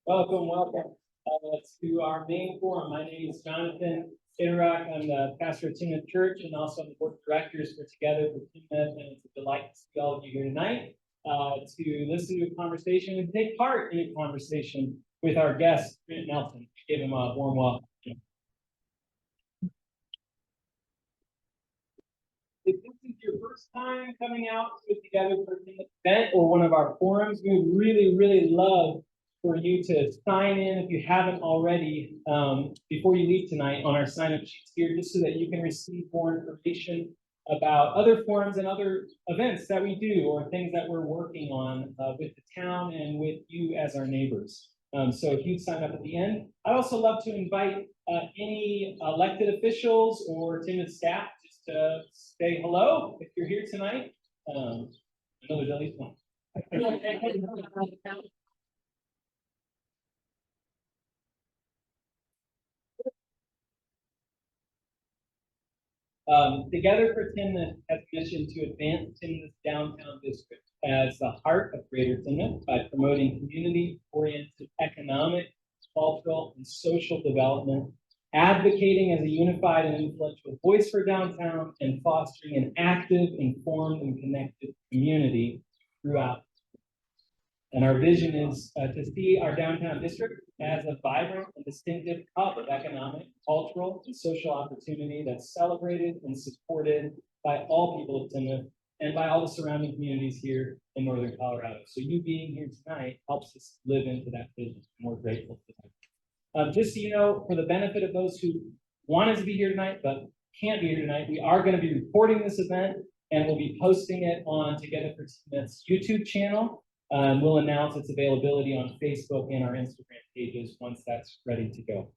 Welcome, welcome to our main forum. My name is Jonathan Ladera. I'm the pastor of Timnath Church and also on the board of directors for Together for Timnath. And it's a delight to see all of you here tonight to listen to a conversation and take part in a conversation with our guest, Trent Nelson. Give him a warm welcome. If this is your first time coming out to a Together for Timnath event or one of our forums, we would really love for you to sign in if you haven't already before you leave tonight on our sign-up sheets here, just so that you can receive more information about other forums and other events that we do or things that we're working on with the town and with you as our neighbors. So if you sign up at the end, I'd also love to invite any elected officials or Timnath staff just to say hello if you're here tonight. I know there's at least one. Together for Timnath has a mission to advance Timnath's downtown district as the heart of Greater Timnath by promoting community-oriented economic, cultural, and social development, advocating as a unified and influential voice for downtown, and fostering an active, informed, and connected community throughout. And our vision is to see our downtown district as a vibrant and distinctive hub of economic, cultural, and social opportunity that's celebrated and supported by all people of Timnath and by all the surrounding communities here in Northern Colorado. So you being here tonight helps us live into that vision, and we're grateful for that. Just so you know, for the benefit of those who wanted to be here tonight but can't be here tonight, we are going to be recording this event and we'll be posting it on Together for Timnath's YouTube channel. We'll announce its availability on Facebook and our Instagram pages once that's ready to go.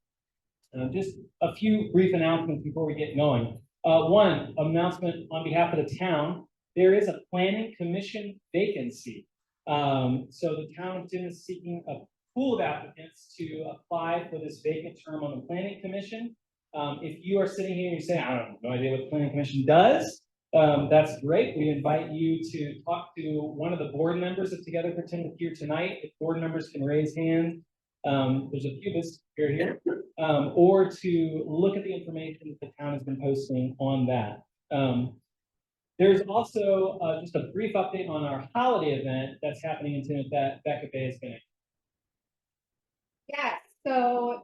Just a few brief announcements before we get going. One announcement on behalf of the town, there is a planning commission vacancy. So the town of Timnath is seeking a pool of applicants to apply for this vacant term on the planning commission. If you are sitting here and you say, I have no idea what the planning commission does, that's great. We invite you to talk to one of the board members of Together for Timnath here tonight. If board members can raise hands, there's a few of us here, or to look at the information that the town has been posting on that. There's also just a brief update on our holiday event that's happening in Timnath that Becca Bay is going to. Yes, so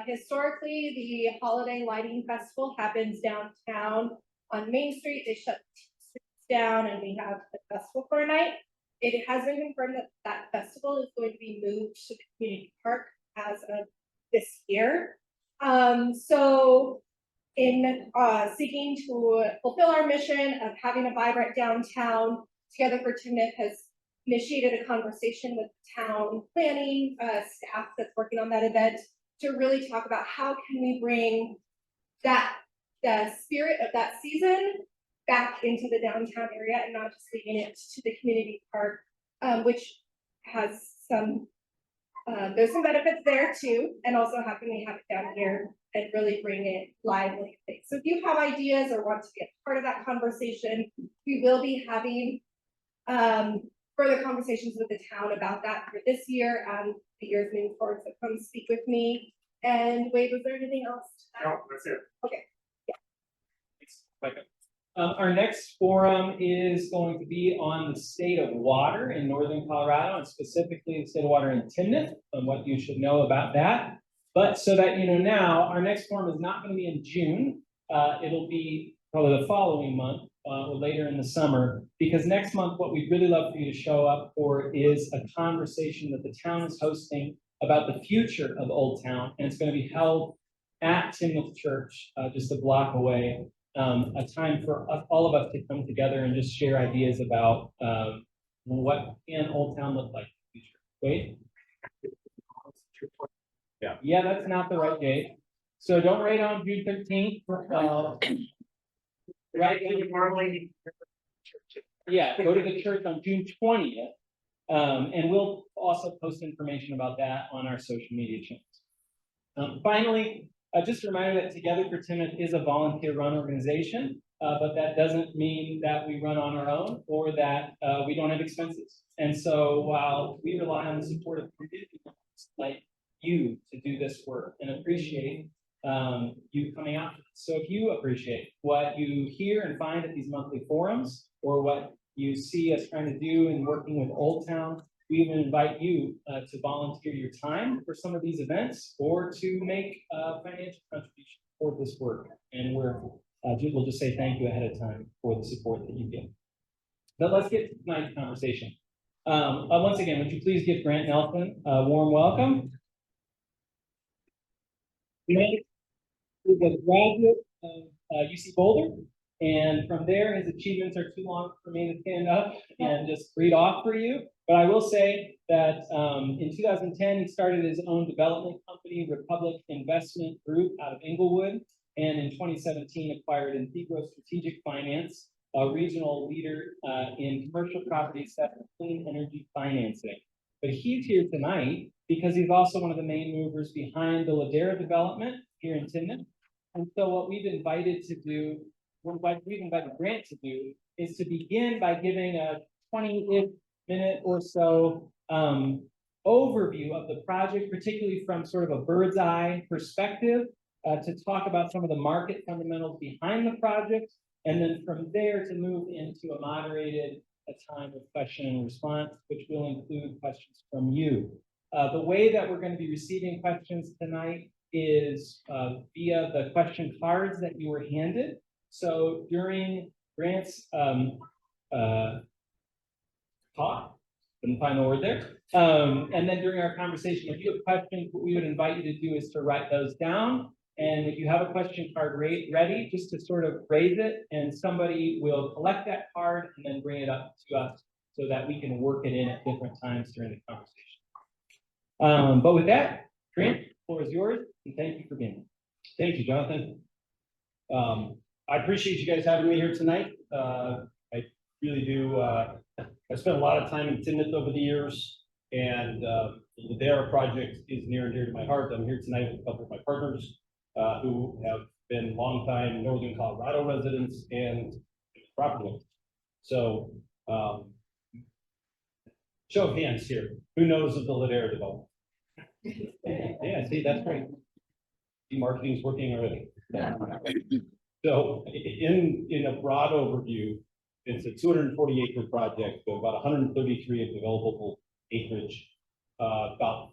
historically, the Holiday Lighting Festival happens downtown on Main Street. They shut streets down and we have the festival for a night. It has been confirmed that that festival is going to be moved to the community park as of this year. So in seeking to fulfill our mission of having a vibrant downtown, Together for Timnath has initiated a conversation with town planning staff that's working on that event to really talk about how can we bring the spirit of that season back into the downtown area and not just leaving it to the community park, which has some, there's some benefits there too, and also how can we have it down here and really bring it lively. So if you have ideas or want to be a part of that conversation, we will be having further conversations with the town about that for this year and the years moving forward. So come speak with me. And Wade, was there anything else? No, that's it. Okay. Our next forum is going to be on the state of water in Northern Colorado, and specifically the state of water in Timnath, and what you should know about that. But so that you know now, our next forum is not going to be in June. It'll be probably the following month or later in the summer, because next month, what we'd really love for you to show up for is a conversation that the town is hosting about the future of Old Town, and it's going to be held at Timnath Church, just a block away. A time for all of us to come together and just share ideas about what can Old Town look like in the future. Wait. Yeah, that's not the right date. So don't write on June 13th. Right. Yeah, go to the church on June 20th. And we'll also post information about that on our social media channels. Finally, just a reminder that Together for Timnath is a volunteer-run organization, but that doesn't mean that we run on our own or that we don't have expenses. And so while we rely on the support of the community like you to do this work and appreciate you coming out. So if you appreciate what you hear and find at these monthly forums, or what you see us trying to do in working with Old Town, we even invite you to volunteer your time for some of these events, or to make a financial contribution for this work. And we'll just say thank you ahead of time for the support that you give. But let's get to tonight's conversation. Once again, would you please give Grant Nelson a warm welcome? Grant is a graduate of UC Boulder, and from there, his achievements are too long for me to stand up and just read off for you. But I will say that in 2010, he started his own development company, Republic Investment Group, out of Englewood, and in 2017 acquired Integro Strategic Finance, a regional leader in commercial property sector clean energy financing. But he's here tonight because he's also one of the main movers behind the Ladera development here in Timnath. And so what we've invited Grant to do is to begin by giving a 20-ish minute or so overview of the project, particularly from sort of a bird's eye perspective, to talk about some of the market fundamentals behind the project, and then from there to move into a moderated time of question and response, which will include questions from you. The way that we're going to be receiving questions tonight is via the question cards that you were handed. So during Grant's talk, couldn't find the word there, and then during our conversation, if you have questions, what we would invite you to do is to write those down. And if you have a question card ready, just to sort of raise it, and somebody will collect that card and then bring it up to us so that we can work it in at different times during the conversation. But with that, Grant, the floor is yours, and thank you for being here. Thank you, Jonathan. I appreciate you guys having me here tonight. I really do. I spent a lot of time in Timnath over the years, and the Ladera project is near and dear to my heart. I'm here tonight with a couple of my partners who have been longtime Northern Colorado residents and property owners. So, show of hands here. Who knows of the Ladera development? Yeah, see, that's great. Marketing is working already. So, in a broad overview, it's a 240-acre project, so about 133 of developable acreage. About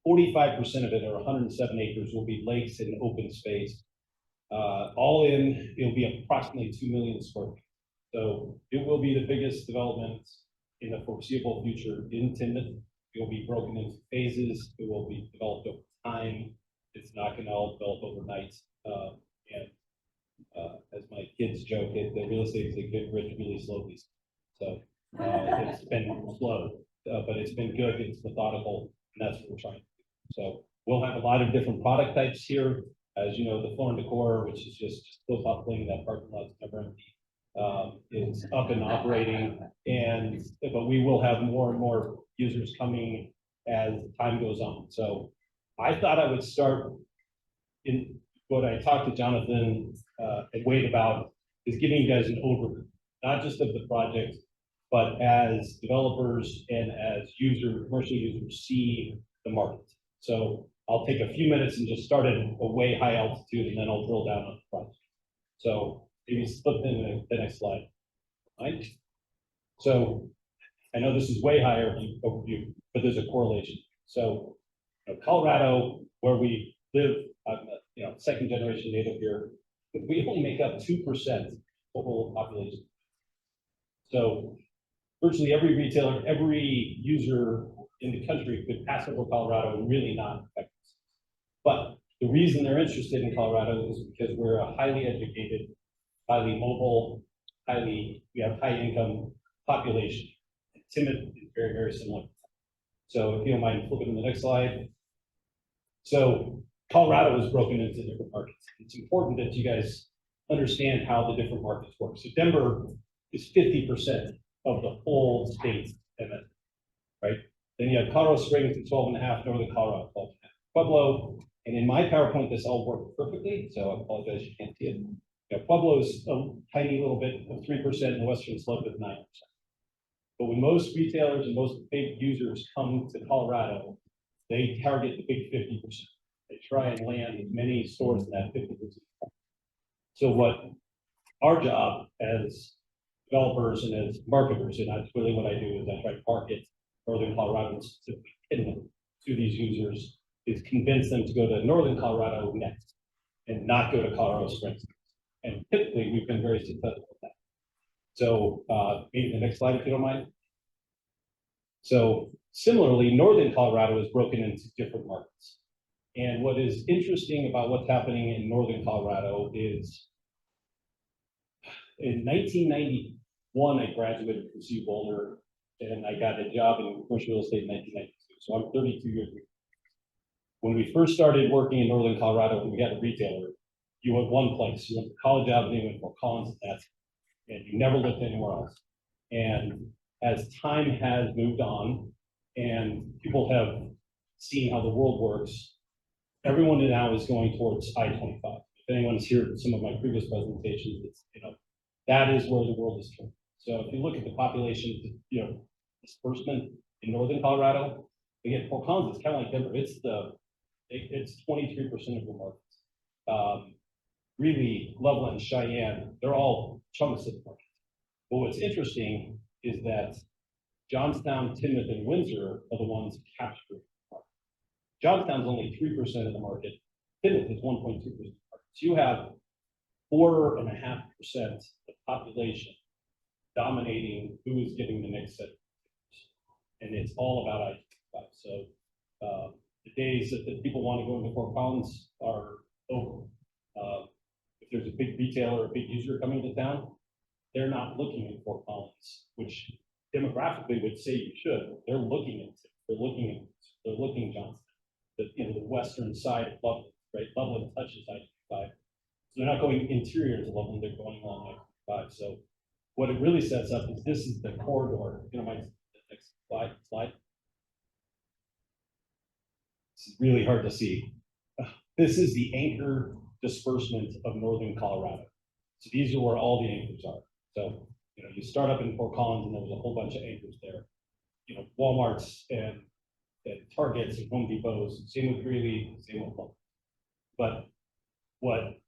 45% of it, or 107 acres, will be lakes and open space. All in, it'll be approximately 2 million square feet. So it will be the biggest development in the foreseeable future in Timnath. It will be broken into phases. It will be developed over time. It's not going to all develop overnight. As my kids joke, the real estate is get rich really slowly. So it's been slow, but it's been good. It's methodical, and that's what we're trying to do. So we'll have a lot of different product types here. As you know, the floor and decor, which is just still toppling, that parking lot's never empty, is up and operating. But we will have more and more users coming as time goes on. So I thought I would start in what I talked to Jonathan and Wade about, is giving you guys an overview, not just of the project, but as developers and as commercial users see the market. So I'll take a few minutes and just start at a way high altitude, and then I'll drill down on the project. So maybe flip in the next slide. Right? So I know this is way higher overview, but there's a correlation. So Colorado, where we live, second generation native here, we only make up 2% total population. So virtually every retailer, every user in the country could pass over Colorado and really not affect us. But the reason they're interested in Colorado is because we're a highly educated, highly mobile, we have high income population. Timnath is very, very similar. So if you don't mind flipping to the next slide. So Colorado is broken into different markets. It's important that you guys understand how the different markets work. So Denver is 50% of the whole state, right? Then you have Colorado Springs at 12.5, Northern Colorado 12.5. Pueblo, and in my PowerPoint, this all worked perfectly, so I apologize you can't see it. Pueblo is a tiny little bit of 3%, and the Western Slope is 9%. But when most retailers and most big users come to Colorado, they target the big 50%. They try and land as many stores in that 50%. So what our job as developers and as marketers, and that's really what I do, is I try to market Northern Colorado, specifically Timnath, to these users, is convince them to go to Northern Colorado next and not go to Colorado Springs. And typically, we've been very successful with that. So maybe the next slide, if you don't mind. So similarly, Northern Colorado is broken into different markets. And what is interesting about what's happening in Northern Colorado is in 1991, I graduated from CU Boulder and I got a job in commercial real estate in 1992. So I'm 32 years old. When we first started working in Northern Colorado, when we got a retailer, you went one place, you went to College Avenue and Fort Collins, and you never looked anywhere else. And as time has moved on and people have seen how the world works, everyone now is going towards I-25. If anyone's here at some of my previous presentations, it's, that is where the world is turning. So if you look at the population, disbursement in Northern Colorado, again, Fort Collins is kind of like Denver. It's 23% of the markets. Really, Loveland, Cheyenne, they're all chunks of the market. But what's interesting is that Johnstown, Timnath, and Windsor are the ones capturing the market. Johnstown's only 3% of the market. Timnath is 1.2% of the market. So you have 4.5% of the population dominating who is getting the next set of users. And it's all about I-25. So the days that the people want to go into Fort Collins are over. If there's a big retailer, a big user coming to town, they're not looking at Fort Collins, which demographically would say you should. They're looking at it. They're looking at Johnston, the western side of Loveland, right? Loveland touches I-25. So they're not going interior to Loveland, they're going along I-25. So what it really sets up is this is the corridor. My next slide. This is really hard to see. This is the anchor disbursement of Northern Colorado. So these are where all the anchors are. So, you start up in Fort Collins and there was a whole bunch of anchors there. Walmarts and Targets and Home Depots, same with Greeley, same with Loveland. But what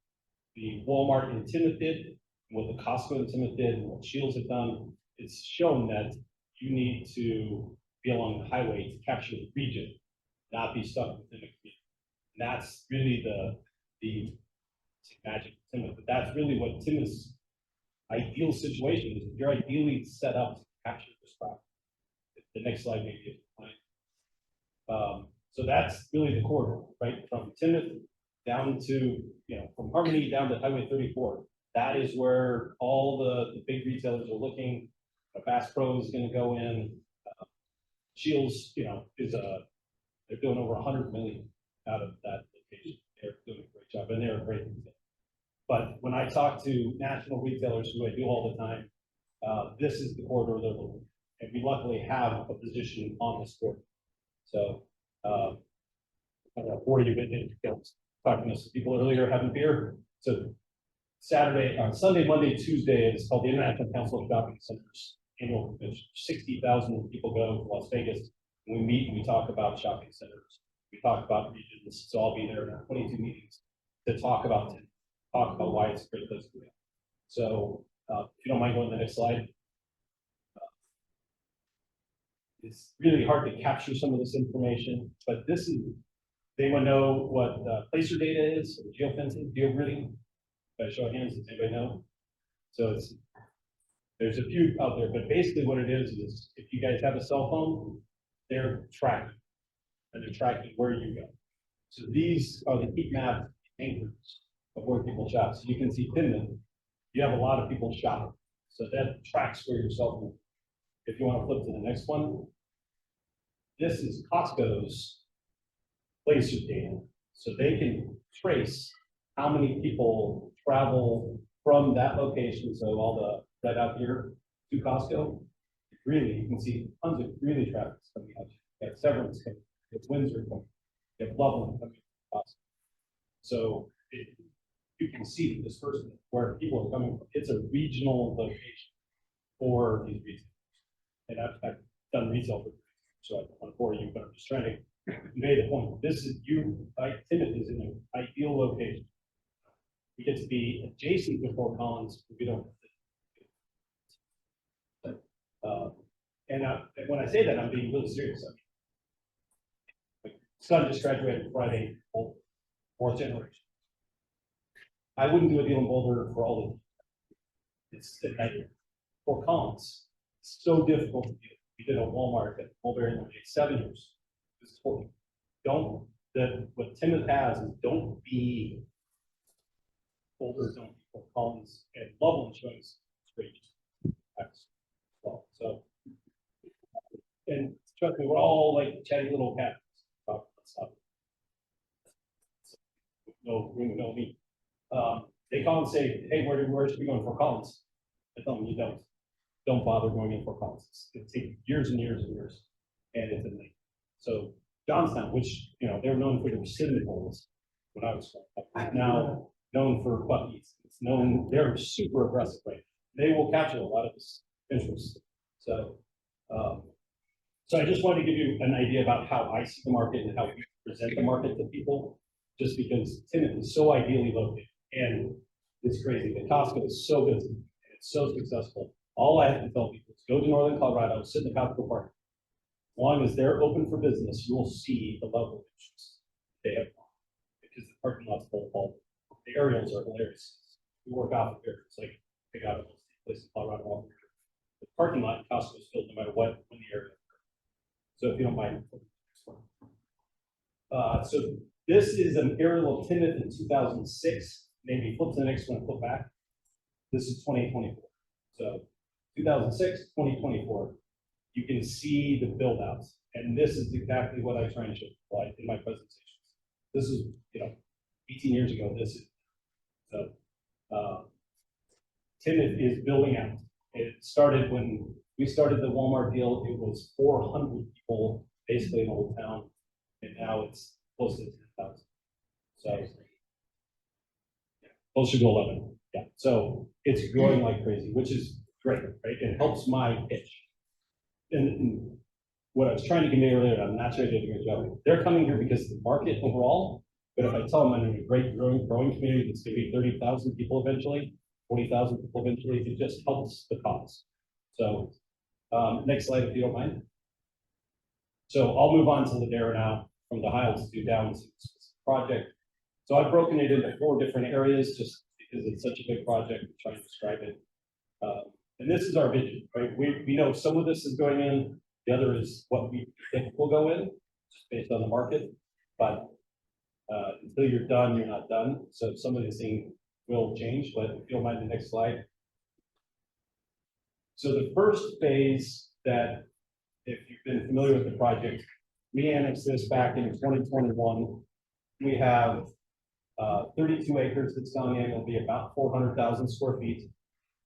the Walmart in Timnath did, what the Costco in Timnath did, and what Shields have done, is shown that you need to be along the highway to capture the region, not be stuck within a community. And that's really the magic of Timnath. But that's really what Timnath's ideal situation is. You're ideally set up to capture this property. The next slide maybe. So that's really the corridor, right? From Timnath down to, from Harmony down to Highway 34. That is where all the big retailers are looking. Bass Pro is going to go in. Shields, they're doing over 100 million out of that location. They're doing a great job, and they're a great retailer. But when I talk to national retailers, who I do all the time, this is the corridor they're looking at. And we luckily have a position on this corridor. So, I don't know, for you, talking to some people earlier, having beer. So Sunday, Monday, Tuesday, it's called the International Council of Shopping Centers annual convention. 60,000 people go to Las Vegas. We meet and we talk about shopping centers. We talk about regions. So I'll be there in 22 meetings to talk about why it's a great place to be. So if you don't mind going to the next slide. It's really hard to capture some of this information, but they want to know what placer data is, geofencing, geogridding. By show of hands, does anybody know? So there's a few out there, but basically what it is if you guys have a cell phone, they're tracking, and they're tracking where you go. So these are the heat map anchors of where people shop. So you can see Timnath, you have a lot of people shopping. So that tracks where your cell phone. If you want to flip to the next one, this is Costco's placer data. So they can trace how many people travel from that location. So all the right out here to Costco. Really, you can see tons of Greeley traffic coming out. You have Severance coming, you have Windsor coming, you have Loveland coming to Costco. So you can see the disbursement where people are coming from. It's a regional location for these retailers. And I've done retail for, so I don't want to bore you, but I'm just trying to convey the point. This is Timnath is in an ideal location. We get to be adjacent to Fort Collins, but we don't. And when I say that, I'm being really serious. I mean, my son just graduated Friday, fourth generation. I wouldn't do a deal in Boulder for all of them. It's a nightmare. Fort Collins, it's so difficult to do. We did a Walmart at Mulberry in 7 years. It's horrible. What Timnath has is don't be Boulder, don't be Fort Collins, and Loveland shows great. Well, so, and trust me, we're all like chatty little cats. Talk about stuff. No room, no me. They call and say, hey, where should we go in Fort Collins? I tell them, you don't bother going in Fort Collins. It takes years and years and years, and it's a night. So Johnstown, which, you know, they're known for their cinnamon rolls when I was growing up, now known for Buc-ee's. It's known, they're super aggressive, right? They will capture a lot of this interest. So, so I just wanted to give you an idea about how I see the market and how we present the market to people, just because Timnath is so ideally located, and it's crazy. The Costco is so busy, and it's so successful. All I have to tell people is go to Northern Colorado, sit in the Costco park. As long as they're open for business, you will see the level of interest they have, because the parking lot's full. The aerials are hilarious. We work off of there. It's like pick out a place in Colorado. The parking lot in Costco is filled no matter what when the area. So if you don't mind. So this is an aerial of Timnath in 2006. Maybe flip to the next one, flip back. This is 2024. So 2006, 2024. You can see the build outs. And this is exactly what I try and show people in my presentations. This is, 18 years ago, this is, so Timnath is building out. It started when we started the Walmart deal, it was 400 people basically in the whole town. And now it's close to 10,000. So closer to 11. Yeah. So it's growing like crazy, which is great, right? It helps my pitch. And what I was trying to convey earlier, I'm not sure I did a good job. They're coming here because of the market overall. But if I tell them I'm in a great growing community that's going to be 30,000 people eventually, 40,000 people eventually, it just helps the cause. So next slide, if you don't mind. So I'll move on to Ladera now, from the high altitude down to this project. So I've broken it into 4 different areas just because it's such a big project. I'm trying to describe it. And this is our vision, right? We know some of this is going in, the other is what we think will go in, just based on the market. But until you're done, you're not done. So some of these things will change, but if you don't mind the next slide. So the first phase that, if you've been familiar with the project, we annexed this back in 2021. We have 32 acres that's going in. It'll be about 400,000 square feet.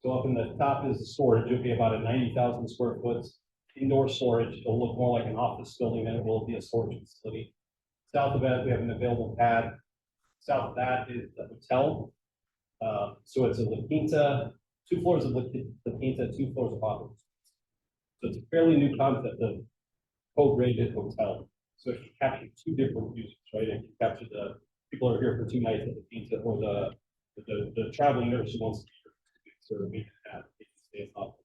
So up in the top is the storage. It'll be about a 90,000 square foot indoor storage. It'll look more like an office building than it will be a storage facility. South of that, we have an available pad. South of that is the hotel. So it's a La Quinta, 2 floors of La Quinta, 2 floors of office. So it's a fairly new concept of co-graded hotel. So it can capture 2 different users, right? It can capture the people who are here for 2 nights at La Quinta, or the traveling nurse who wants to be here for a week and a half, stay up.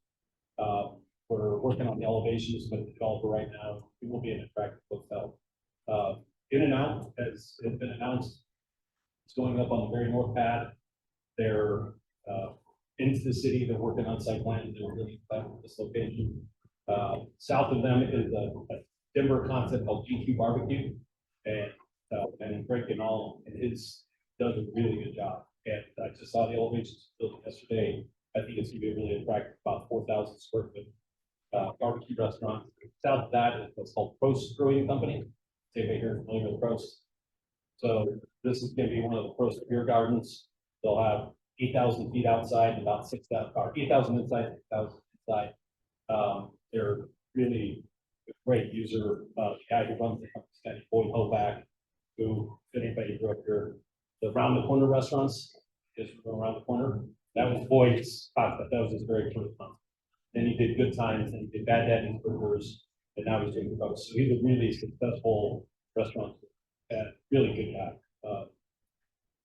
We're working on the elevations with the developer right now. It will be an attractive hotel. In and out, as has been announced, it's going up on the very north pad. They're into the city. They're working on site plans. They're really excited with this location. South of them is a Denver concept called GQ Barbecue, and Greg Connell and his does a really good job. And I just saw the elevations built yesterday. I think it's going to be really attractive, about 4,000 square foot barbecue restaurant. South of that is what's called Prost Brewing Company. Anybody here familiar with Prost? So this is going to be one of the Prost beer gardens. They'll have 8,000 feet outside, about 6,000, or 8,000 inside, 6,000 inside. They're really a great user. The guy who runs the company is Boyd Hoback, who, if anybody grew up here, the Round the Corner restaurants is around the corner. That was Boyd's concept. That was his very first concept. Then he did Good Times, and he did Bad Daddy's Burgers, and now he's doing Prost. So he's a really successful restaurants, really good guy.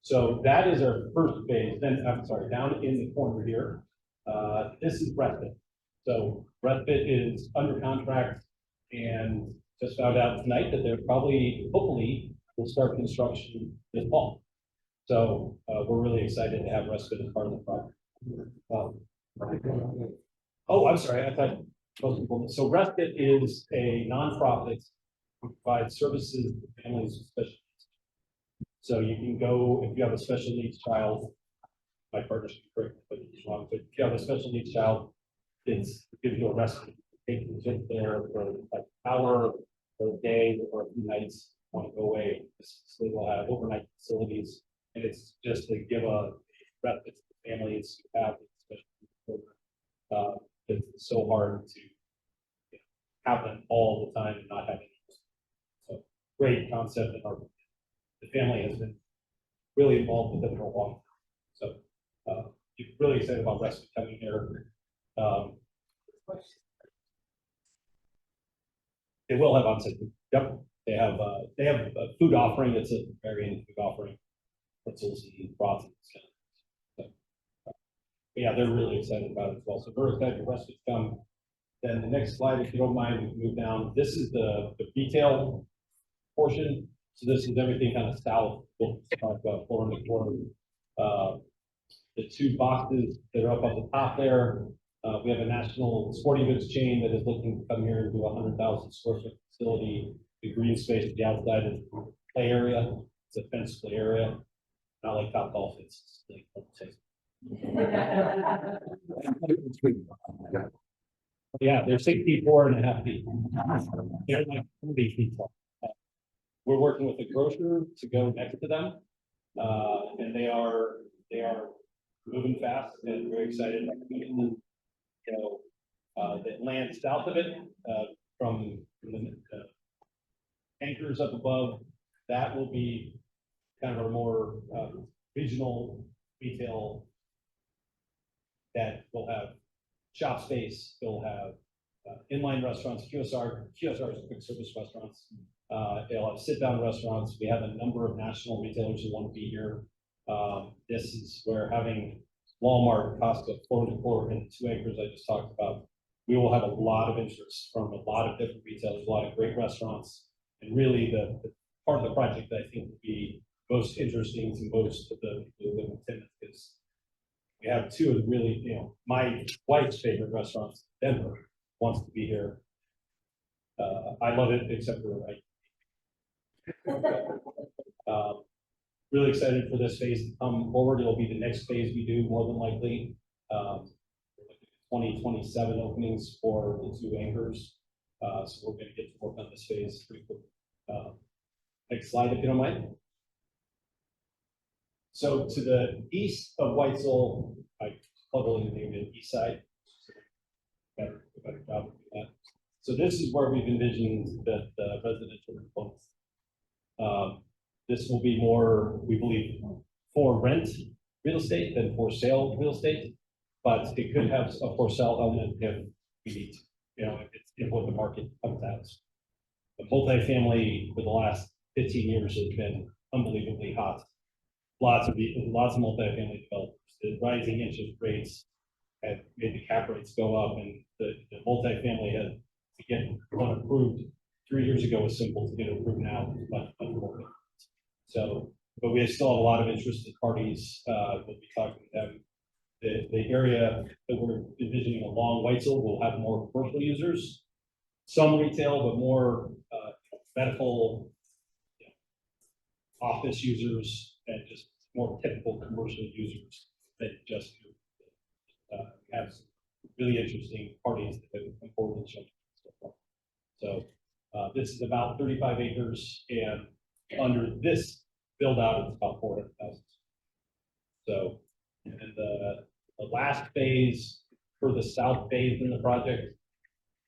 So that is our first phase. Then, I'm sorry, down in the corner here, this is Respite. So Respite is under contract and just found out tonight that they're probably, hopefully, will start construction this fall. So we're really excited to have Respite as part of the project. Oh, I'm sorry, I thought most people. So Respite is a nonprofit who provides services to families with special needs. So you can go, if you have a special needs child, my partner should be correct, but it's wrong, but if you have a special needs child, it's gives you a respite. Take them just there for like an hour or a day or a few nights, want to go away. This facility will have overnight facilities, and it's just to give a respite to the families who have special needs children. It's so hard to have them all the time and not have any. So great concept, and the family has been really involved with it for a long time. So really excited about Respite coming here. They will have on-site food. Yep, they have a food offering. It's a varying food offering, pretzels and broths and stuff. So, yeah, they're really excited about it as well. So we're excited for Respite to come. Then the next slide, if you don't mind, we can move down. This is the retail portion. So this is everything kind of south, we'll talk about floor and floor. The two boxes that are up at the top there, we have a national sporting goods chain that is looking to come here and do a 100,000 square foot facility. The green space at the outside is play area. It's a fenced play area. Not like Top Golf, it's like yeah, they're 64.5 feet. They're like 40 feet tall. We're working with a grocer to go next to them, and they are moving fast and very excited. The land south of it, from the anchors up above, that will be kind of a more regional retail that will have shop space. They'll have inline restaurants, QSRs, quick service restaurants. They'll have sit-down restaurants. We have a number of national retailers who want to be here. This is where having Walmart, Costco, floor and 2 acres I just talked about. We will have a lot of interest from a lot of different retailers, a lot of great restaurants, and really the part of the project that I think would be most interesting to most of the people who live in Timnath is we have two of the really, my wife's favorite restaurants, Denver, wants to be here. I love it, except for really excited for this phase to come forward. It'll be the next phase we do, more than likely. 2027 openings for the 2 anchors. So we're going to get to work on this phase pretty quickly. Next slide, if you don't mind. So to the east of Whitesell, I cleverly named it East Side. Better job of that. So this is where we've envisioned that the residential components. This will be more, we believe, for rent real estate than for sale real estate, but it could have a for sale element if we need to, if what the market comes out. The multifamily for the last 15 years has been unbelievably hot. Lots of multifamily developers. The rising interest rates have made the cap rates go up, and the multifamily has to get one approved 3 years ago was simple to get approved now. Much more. So, but we still have a lot of interested parties. We'll be talking to them. The area that we're envisioning along Whitesell will have more commercial users, some retail, but more medical, office users, and just more typical commercial users that just have some really interesting parties that have come forward and shown. So this is about 35 acres, and under this build out, it's about 400,000. So, and the last phase for the south phase in the project.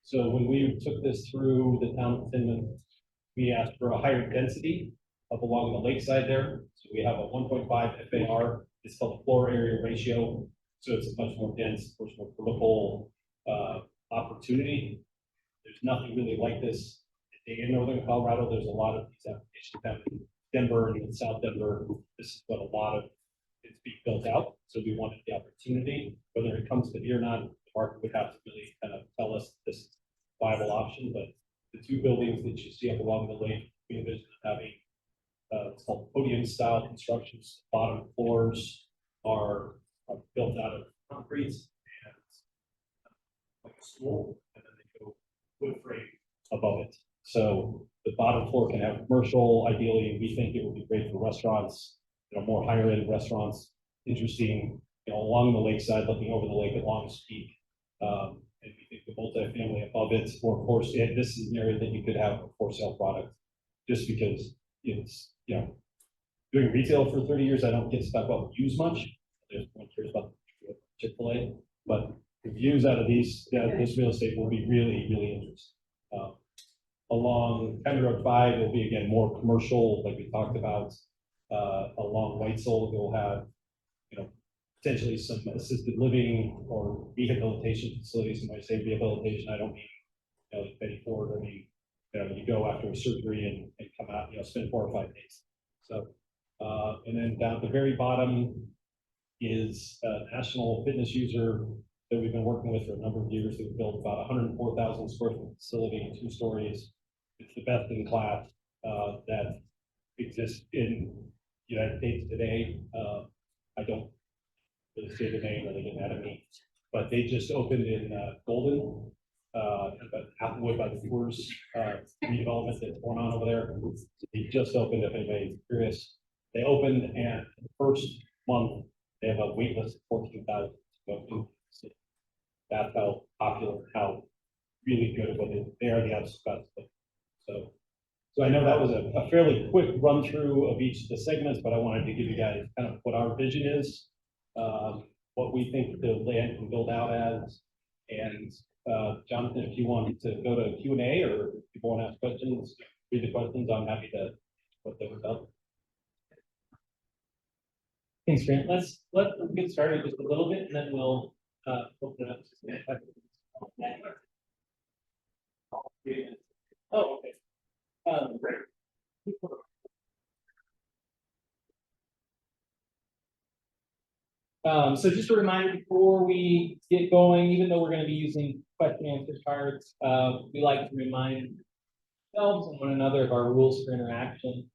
So when we took this through the town of Timnath, we asked for a higher density up along the lakeside there. So we have a 1.5 FAR. It's called the floor area ratio. So it's a much more dense, much more vertical opportunity. There's nothing really like this in northern Colorado, there's a lot of these applications down in Denver and in South Denver. This is what a lot of it's being built out. So we wanted the opportunity, whether it comes to here or not, the market would have to really kind of tell us this is a viable option. But the two buildings that you see up along the lake, we envision having it's called podium style constructions. Bottom floors are built out of concrete and like a stool, and then they go wood frame above it. So the bottom floor can have commercial. Ideally, we think it would be great for restaurants, more higher end restaurants. Interesting, along the lakeside, looking over the lake at Long's Peak. And we think the multifamily above it, or of course, this is an area that you could have a for sale product, just because it's, doing retail for 30 years, I don't get stuck up use much. There's one curious about Chick-fil-A, but the views out of these, this real estate will be really, really interesting. Along County Road 5, it'll be again more commercial, like we talked about. Along Whitesell, you'll have, potentially some assisted living or rehabilitation facilities. And when I say rehabilitation, I don't mean, like Betty Ford. I mean, you go after a surgery and come out, spend 4 or 5 days. So, and then down at the very bottom is a national fitness user that we've been working with for a number of years. They've built about 104,000 square foot facility, 2 stories. It's the best in class that exists in the United States today. I don't really say the name, or they get mad at me, but they just opened in Golden, Applewood by the Tours redevelopment that's going on over there. They just opened, if anybody's curious. They opened, and the first month they have a wait list of 14,000 to go to. That's how popular, how really good what they are, the absolute best. So I know that was a fairly quick run through of each of the segments, but I wanted to give you guys kind of what our vision is, what we think the land can build out as. And Jonathan, if you want to go to Q&A, or if people want to ask questions, read the questions, I'm happy to put those up. Thanks, Grant. Let's get started just a little bit, and then we'll open it up to some questions. Oh, okay. So just a reminder before we get going, even though we're going to be using question and answer cards, we like to remind ourselves and one another of our rules for interaction.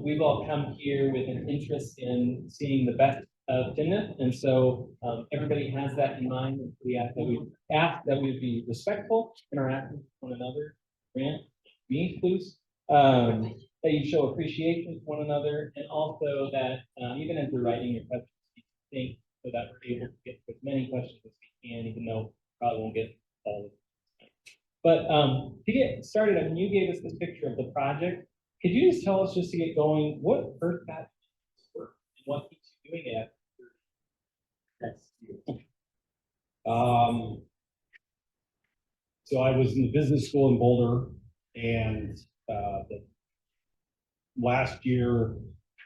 We've all come here with an interest in seeing the best of Timnath, and so everybody has that in mind. We ask that we be respectful, interacting with one another. Grant, me, please. That you show appreciation to one another, and also that even as you're writing your questions, you think so that we're able to get as many questions as we can, even though probably won't get all of them. But to get started, I mean, you gave us this picture of the project. Could you just tell us, just to get going, what first batch work and what keeps you doing it? So I was in the business school in Boulder, and last year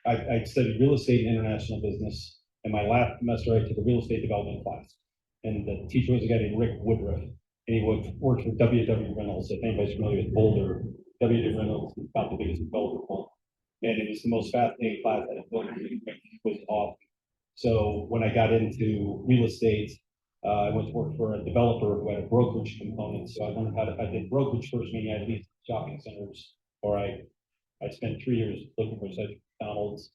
I studied real estate and international business, and my last semester I took a real estate development class, and the teacher was a guy named Rick Woodruff, and he worked for WW Reynolds. If anybody's familiar with Boulder, WW Reynolds is about the biggest developer, and it was the most fascinating class that it was awesome. So when I got into real estate, I went to work for a developer who had a brokerage component. So I learned how to, I did brokerage first, meaning I leased shopping centers, or I spent 3 years looking for such McDonald's,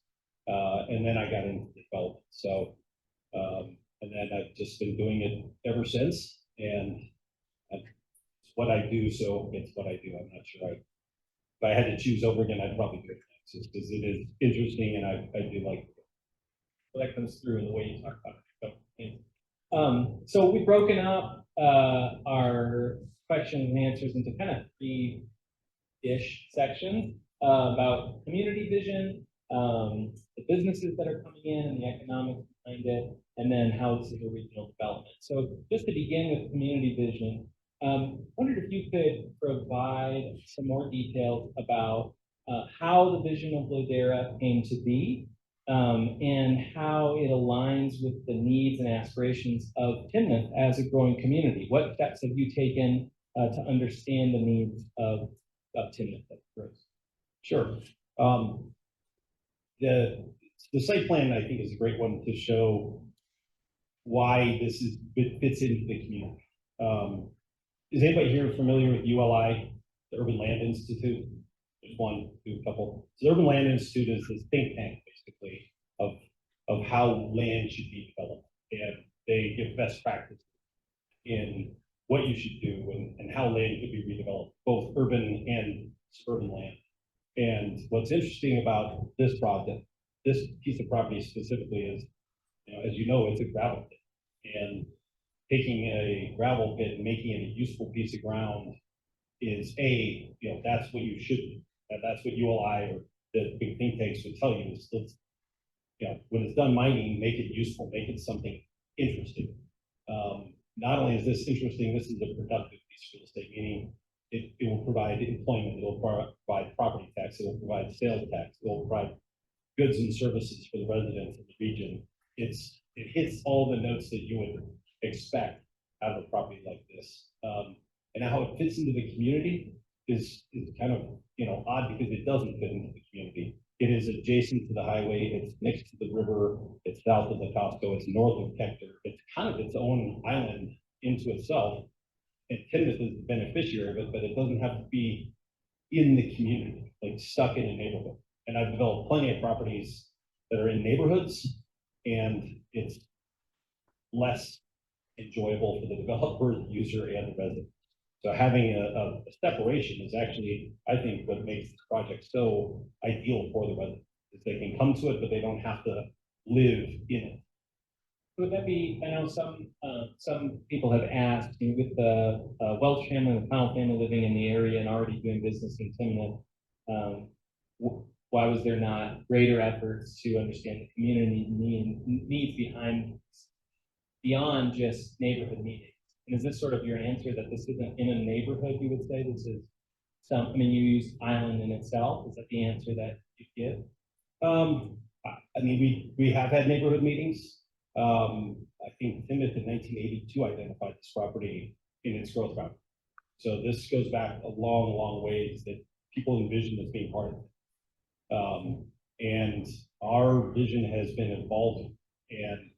and then I got into development. So, and then I've just been doing it ever since, and it's what I do. So it's what I do. I'm not sure if I had to choose over again, I'd probably do it next, because it is interesting, and I do like it. Well, that comes through in the way you talk about it. So we've broken up our questions and answers into kind of 3-ish sections about community vision, the businesses that are coming in and the economics behind it, and then how this is a regional development. So just to begin with community vision, wondered if you could provide some more details about how the vision of Ladera came to be, and how it aligns with the needs and aspirations of Timnath as a growing community. What steps have you taken to understand the needs of Timnath that grows? Sure. The site plan, I think, is a great one to show why it fits into the community. Is anybody here familiar with ULI, the Urban Land Institute? There's one, two, a couple. So the Urban Land Institute is this think tank, basically, of how land should be developed. And they give best practice in what you should do and how land could be redeveloped, both urban and suburban land. And what's interesting about this project, this piece of property specifically is, as you know, it's a gravel pit. And taking a gravel pit and making it a useful piece of ground is that's what you should do. That's what ULI or the big think tanks would tell you is, when it's done mining, make it useful, make it something interesting. Not only is this interesting, this is a productive piece of real estate, meaning it will provide employment, it will provide property tax, it will provide sales tax, it will provide goods and services for the residents of the region. It hits all the notes that you would expect out of a property like this. And how it fits into the community is kind of odd because it doesn't fit into the community. It is adjacent to the highway, it's next to the river, it's south of the Costco, it's north of Hector. It's kind of its own island into itself. And Timnath is the beneficiary of it, but it doesn't have to be in the community, like stuck in a neighborhood. And I've developed plenty of properties that are in neighborhoods, and it's less enjoyable for the developer, the user, and the resident. So having a separation is actually, I think, what makes this project so ideal for the residents. Is they can come to it, but they don't have to live in it. Would that be, I know some people have asked, with the Welch family and the Connell family living in the area and already doing business in Timnath, why was there not greater efforts to understand the community needs beyond just neighborhood meetings? And is this sort of your answer that this isn't in a neighborhood, you would say? This is you use island in itself. Is that the answer that you give? We have had neighborhood meetings. I think Timnath in 1982 identified this property in its growth route. So this goes back a long, long ways that people envision as being part of it. And our vision has been evolving. And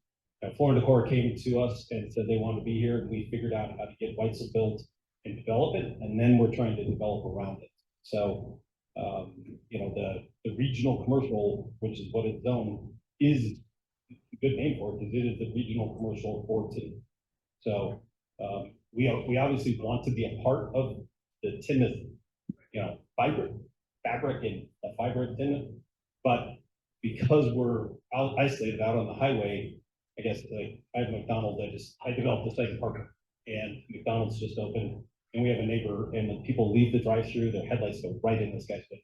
Floor & Decor came to us and said they wanted to be here, and we figured out how to get Weitzel built and develop it, and then we're trying to develop around it. So, the regional commercial, which is what it's zoned, is a good name for it because it is the regional commercial for Timnath. So, we obviously want to be a part of the Timnath, vibrant fabric and the vibrant Timnath, but because we're isolated out on the highway, I guess I have McDonald's. I developed the second partner, and McDonald's just opened, and we have a neighbor, and when people leave the drive-through, their headlights go right in this guy's face,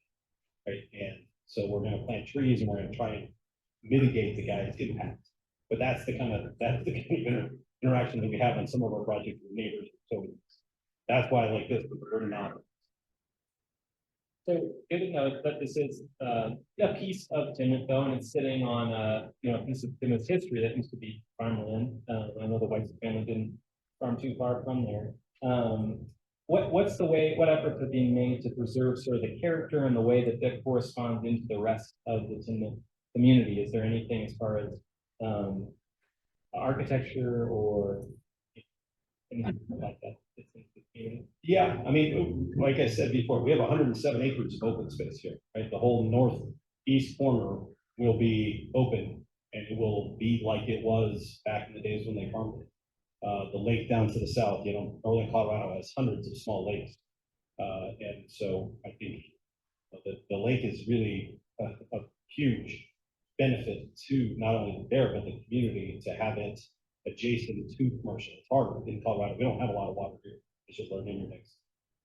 right? And so we're going to plant trees, and we're going to try and mitigate the guy's impact. But that's the kind of interaction that we have on some of our projects with neighbors. So that's why I like this, but we're not. So good to know that this is a piece of Timnath, though, and it's sitting on a piece of Timnath's history that used to be farmland. I know the Weitzel family didn't farm too far from there. What efforts are being made to preserve sort of the character and the way that corresponds into the rest of the Timnath community? Is there anything as far as architecture or anything like that? Yeah, like I said before, we have 107 acres of open space here, right? The whole northeast corner will be open, and it will be like it was back in the days when they farmed it. The lake down to the south, northern Colorado has hundreds of small lakes. And so I think the lake is really a huge benefit to not only the bear, but the community to have it adjacent to commercial. It's hard in Colorado. We don't have a lot of water here. You should learn in your next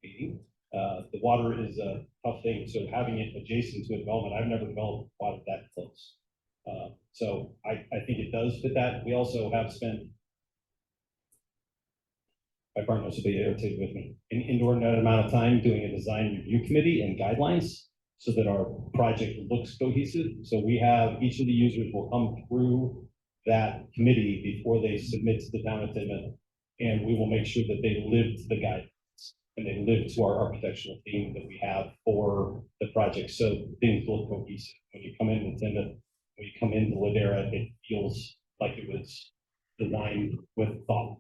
meeting. The water is a tough thing. So having it adjacent to a development, I've never developed water that close. So I think it does fit that. We also have spent, my partners will be irritated with me, an inordinate amount of time doing a design review committee and guidelines so that our project looks cohesive. So we have each of the users will come through that committee before they submit to the town of Timnath, and we will make sure that they live to the guidelines. and they live to our architectural theme that we have for the project. So things look cohesive. When you come in, when you come into Ladera, it feels like it was designed with thought.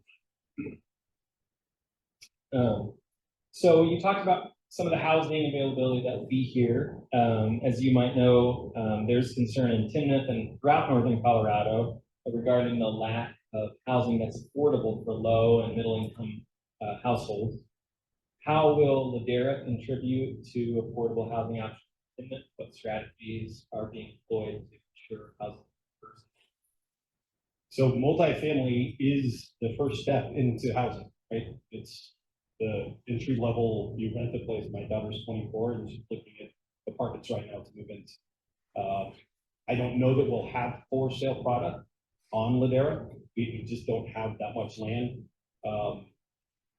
So you talked about some of the housing availability that will be here. As you might know, there's concern in Timnath and throughout northern Colorado regarding the lack of housing that's affordable for low and middle income households. How will Ladera contribute to affordable housing options in Timnath? What strategies are being employed to ensure housing first? So multifamily is the first step into housing, right? It's the entry level, you rent a place, my daughter's 24 and she's looking at apartments right now to move into. I don't know that we'll have for sale product on Ladera. We just don't have that much land.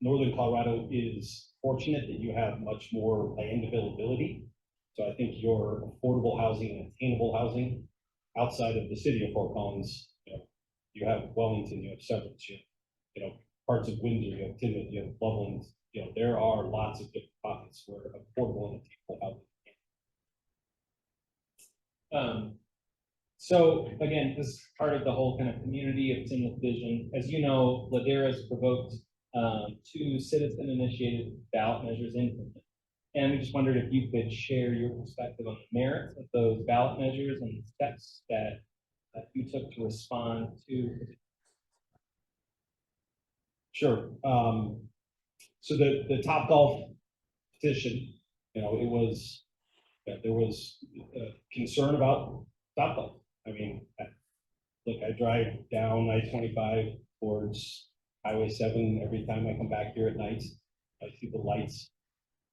Northern Colorado is fortunate that you have much more land availability. So I think your affordable housing and attainable housing outside of the city of Fort Collins, you have Wellington, you have Severance, you know, parts of Windsor, you have Timnath, you have Loveland, there are lots of different pockets where affordable and attainable housing. So again, this is part of the whole kind of community of Timnath vision. As you know, Ladera has provoked 2 citizen-initiated ballot measures in Timnath. And we just wondered if you could share your perspective on the merits of those ballot measures and the steps that you took to respond to. Sure. So the Top Golf petition, there was concern about Top Golf. I mean, look, I drive down I-25 towards Highway 7 every time I come back here at night. I see the lights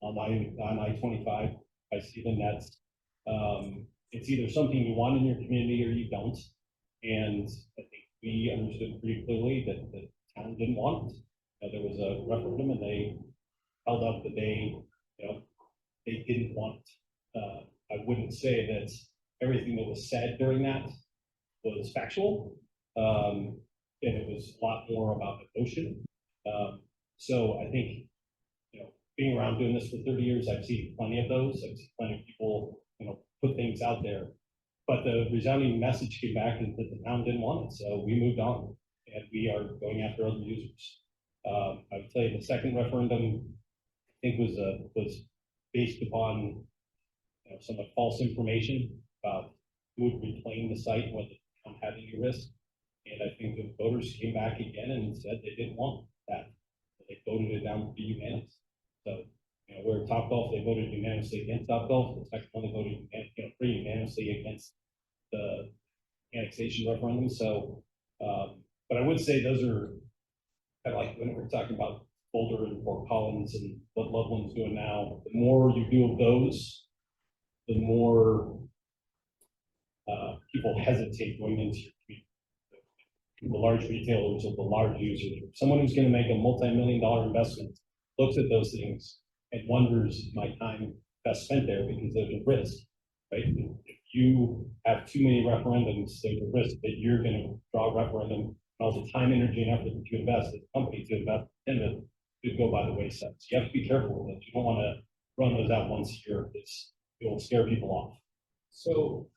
on I-25. I see the nets. It's either something you want in your community or you don't. And I think we understood pretty clearly that the town didn't want it. There was a referendum and they held up that they didn't want it. I wouldn't say that everything that was said during that was factual. And it was a lot more about emotion. So I think, being around doing this for 30 years, I've seen plenty of those. I've seen plenty of people, put things out there. But the resounding message came back that the town didn't want it. So we moved on and we are going after other users. I would tell you the second referendum, I think was based upon some false information about who would reclaim the site when the town had any risk. And I think the voters came back again and said they didn't want that. They voted it down to be unanimous. So, where Topgolf, they voted unanimously against Topgolf. The second one, they voted pretty unanimously against the annexation referendum. So, but I would say those are kind of like when we're talking about Boulder and Fort Collins and what Loveland's doing now. The more you do of those, the more people hesitate going into your community. The large retailers or the large users, someone who's going to make a multi-million-dollar investment looks at those things and wonders, my time best spent there because there's a risk, right? If you have too many referendums, there's a risk that you're going to draw a referendum and all the time, energy, and effort that you invest as a company to invest in it could go by the wayside. So you have to be careful with it. You don't want to run those out once a year. It will scare people off. So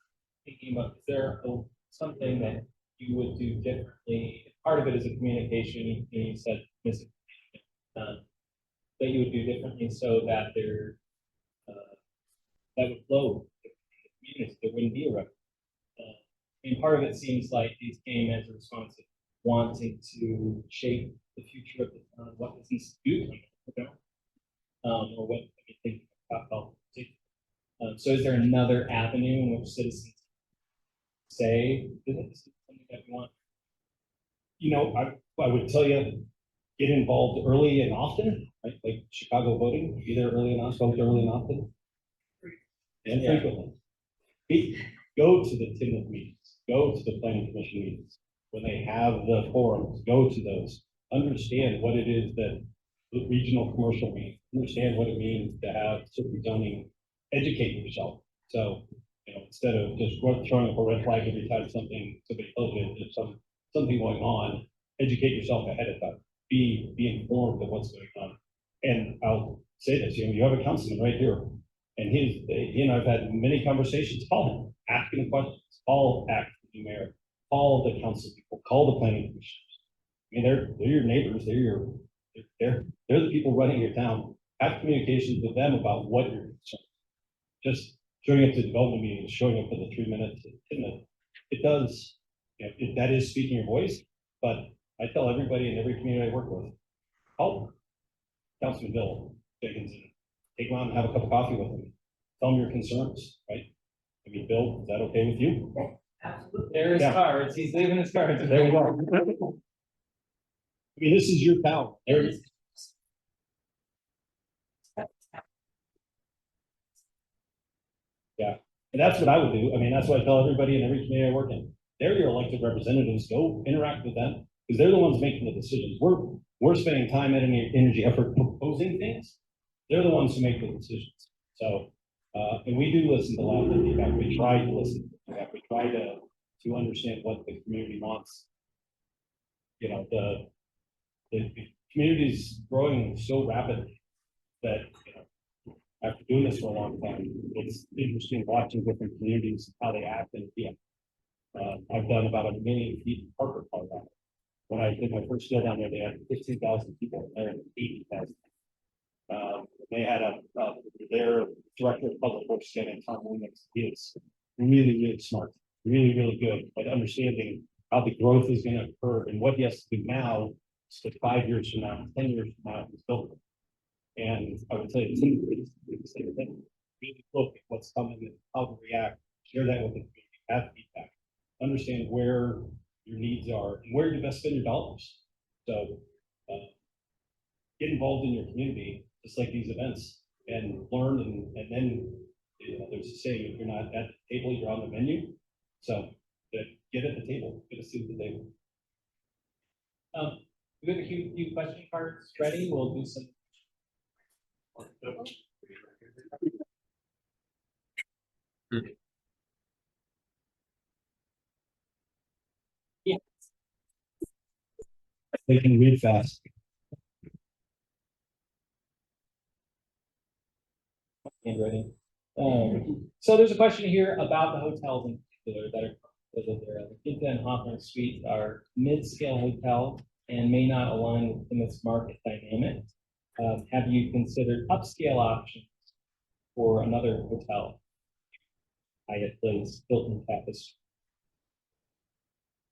thinking about, is there something that you would do differently? Part of it is a communication, you said misinformation, that you would do differently so that that would flow in the community. There wouldn't be a record. And part of it seems like these came as a response to wanting to shape the future of the town, what does this do, or what I mean, thinking about health. So is there another avenue in which citizens say, this is something that we want? I would tell you, get involved early and often, right? Like Chicago voting, be there early and often, vote early and often, and frequently. Go to the Timnath meetings, go to the planning commission meetings. When they have the forums, go to those. Understand what it is that the regional commercial means. Understand what it means to have certain zoning. Educate yourself. So, instead of just throwing up a red flag every time somebody tells you there's something going on, educate yourself ahead of time. Be informed of what's going on. And I'll say this, you have a councilman right here, and he and I've had many conversations, call him, ask him questions, call the mayor, call the council people, call the planning commissioners. I mean, they're your neighbors, they're the people running your town. Have communications with them about what you're concerned. Just showing up to development meetings, showing up for the 3 minutes, it does, that is speaking your voice, but I tell everybody in every community I work with, call Councilman Bill Jenkins, take him out and have a cup of coffee with him. Tell him your concerns, right? I mean, Bill, is that okay with you? Absolutely. There is Yeah. cards, he's leaving his cards. There you go. I mean, this is your town. Yeah, and that's what I would do. I mean, that's what I tell everybody in every community I work in. They're your elected representatives. Go interact with them because they're the ones making the decisions. We're spending time and energy, effort proposing things. They're the ones who make the decisions. So, and we do listen to a lot of the feedback. We try to listen to feedback. We try to understand what the community wants. You know, the community is growing so rapidly that, after doing this for a long time, it's interesting watching different communities, how they act and feel. I've done about 1 million feet in Parker, Colorado. When I did my first deal down there, they had 15,000 people, there 80,000. They had their director of public works, Tom Williams. He is really, really smart, really, really good at understanding how the growth is going to occur and what he has to do now, so 5 years from now, 10 years from now, he's building. And I would say it's the same thing. Really look at what's coming and how to react, share that with the community, have feedback, understand where your needs are and where you best spend your dollars. So get involved in your community, just like these events, and learn and then there's a saying, if you're not at the table, you're on the menu. So get at the table, get a seat at the table. We have a few question cards ready. We'll do some. Yeah. They can read fast. Handwriting. So there's a question here about the hotels in particular that are the Quinta and Hawthorne Suites are mid-scale hotels and may not align with Plymouth's market dynamics. Have you considered upscale options for another hotel? Hyatt Place, Hilton Tapestry.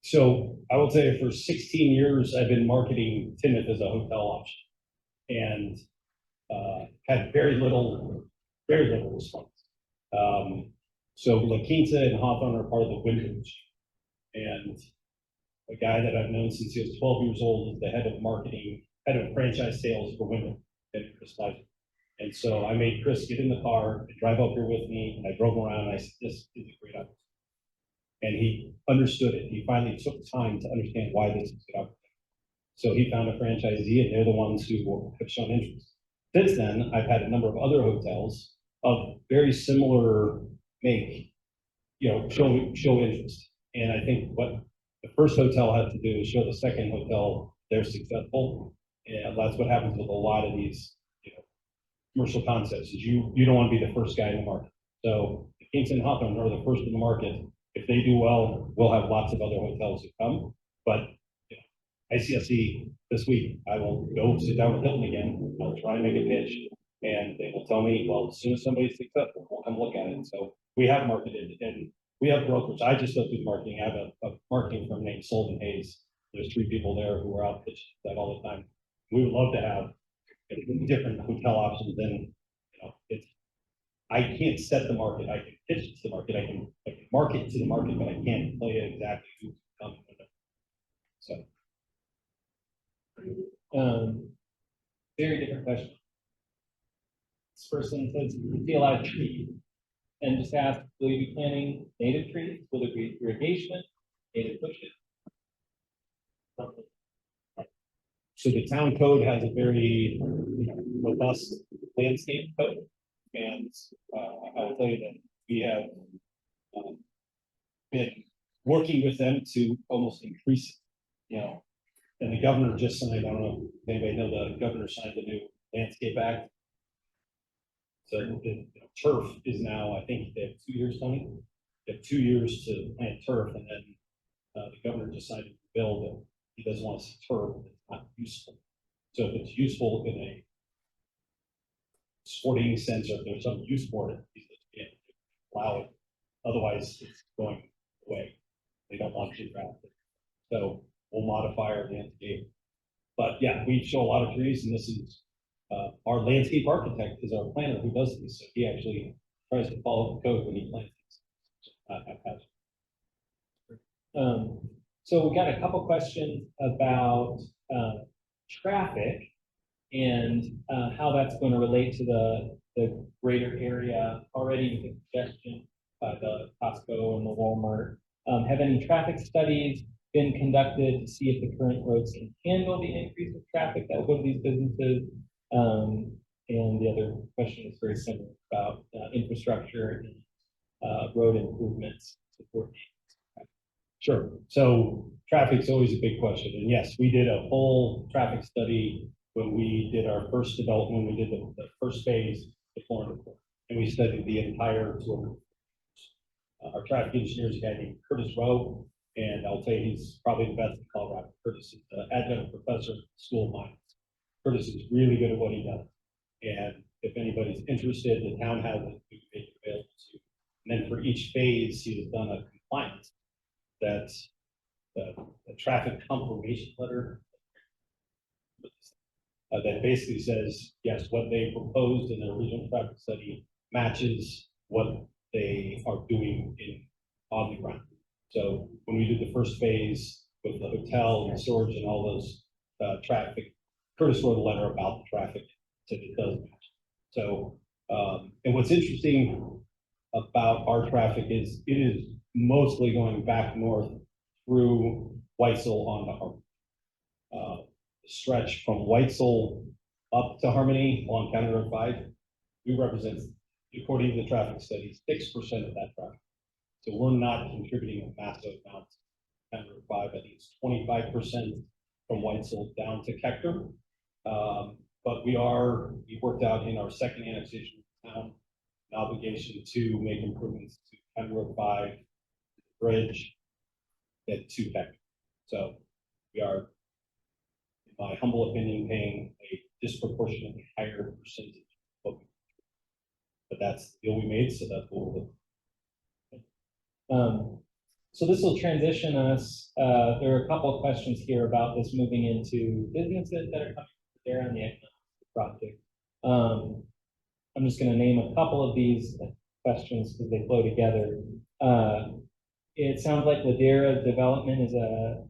So I will tell you, for 16 years, I've been marketing Timnath as a hotel option, and had very little response. So La Quinta and Hawthorne are part of the Wyndham, and a guy that I've known since he was 12 years old is the head of franchise sales for Wyndham, and Chris Life. And so I made Chris get in the car and drive up here with me, and I drove around, and I said, this is a great opportunity. And he understood it. He finally took time to understand why this is a good opportunity. So he found a franchisee, and they're the ones who have shown interest. Since then, I've had a number of other hotels of very similar make, show interest. And I think what the first hotel has to do is show the second hotel they're successful. And that's what happens with a lot of these, commercial concepts, is you don't want to be the first guy in the market. So the Kingston and Hawthorne are the first in the market. If they do well, we'll have lots of other hotels that come. But ICSC this week, I will go sit down with Hilton again. I'll try and make a pitch, and they will tell me, well, as soon as somebody's successful, we'll come look at it. So we have marketed, and we have brokers. I just don't do marketing. I have a marketing firm named Sullivan Hayes. There's 3 people there who are out pitching that all the time. We would love to have different hotel options. And I can't set the market. I can pitch it to the market. I can market to the market, but I can't tell you exactly who's coming. So. Very different question. This person says, you see a lot of trees, and just ask, will you be planting native trees? Will there be irrigation, native bushes? So the town code has a very robust landscape code, and I will tell you that we have been working with them to almost increase it, and the governor just signed, I don't know if anybody know, the governor signed the new Landscape Act. So the turf is now, I think they have 2 years, Tony. They have 2 years to plant turf, and then the governor decided to build it. He doesn't want to see turf that's not useful. So if it's useful in a sporting sense, or if there's some use for it, he's going to allow it. Otherwise, it's going away. They don't want to draft it. So we'll modify our landscape. But yeah, we show a lot of trees, and this is our landscape architect is our planner who does this. So he actually tries to follow the code when he plants these. So we got a couple questions about traffic and how that's going to relate to the greater area already with congestion by the Costco and the Walmart. Have any traffic studies been conducted to see if the current roads can handle the increase of traffic that will go to these businesses? And the other question is very similar about infrastructure and road improvements support. Sure. So traffic's always a big question. And yes, we did a full traffic study when we did our first development, when we did the first phase of Florida. And we studied the entire 200. Our traffic engineers, a guy named Curtis Rowe, and I'll tell you, he's probably the best in Colorado. Curtis is the adjunct professor at the School of Mines. Curtis is really good at what he does. And if anybody's interested, the town has it, we can make it available to you. And then for each phase, he has done a compliance. That's the traffic confirmation letter that basically says, yes, what they proposed in the original traffic study matches what they are doing on the ground. So when we did the first phase with the hotel and storage and all those traffic, Curtis wrote a letter about the traffic, said it does match. So, and what's interesting about our traffic is it is mostly going back north through Weitzel on the Harmony. Stretch from Weitzel up to Harmony along County Road 5, we represent, according to the traffic study, 6% of that traffic. So we're not contributing a massive amount to County Road 5. I think it's 25% from Weitzel down to Kechter. But we worked out in our second annexation of town an obligation to make improvements to County Road 5, bridge, and to Kechter. So we are, in my humble opinion, paying a disproportionately higher percentage. But that's the deal we made, so that's what we'll do. So this will transition us. There are a couple of questions here about this moving into businesses that are coming there on the economic project. I'm just going to name a couple of these questions because they flow together. It sounds like Ladera development is a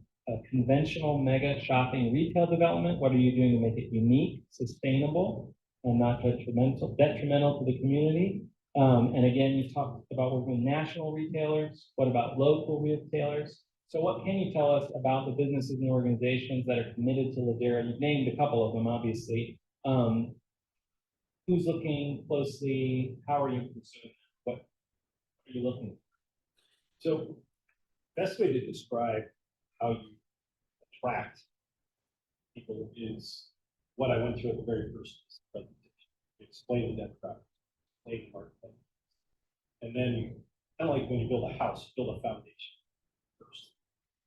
conventional mega shopping retail development. What are you doing to make it unique, sustainable, and not detrimental to the community? And again, you talked about working with national retailers. What about local retailers? So what can you tell us about the businesses and organizations that are committed to Ladera? You've named a couple of them, obviously. Who's looking closely? How are you pursuing? What are you looking for? So, best way to describe how you attract people is what I went through at the very first presentation. Explain the demographics, explain the market, and then kind of like when you build a house, build a foundation first.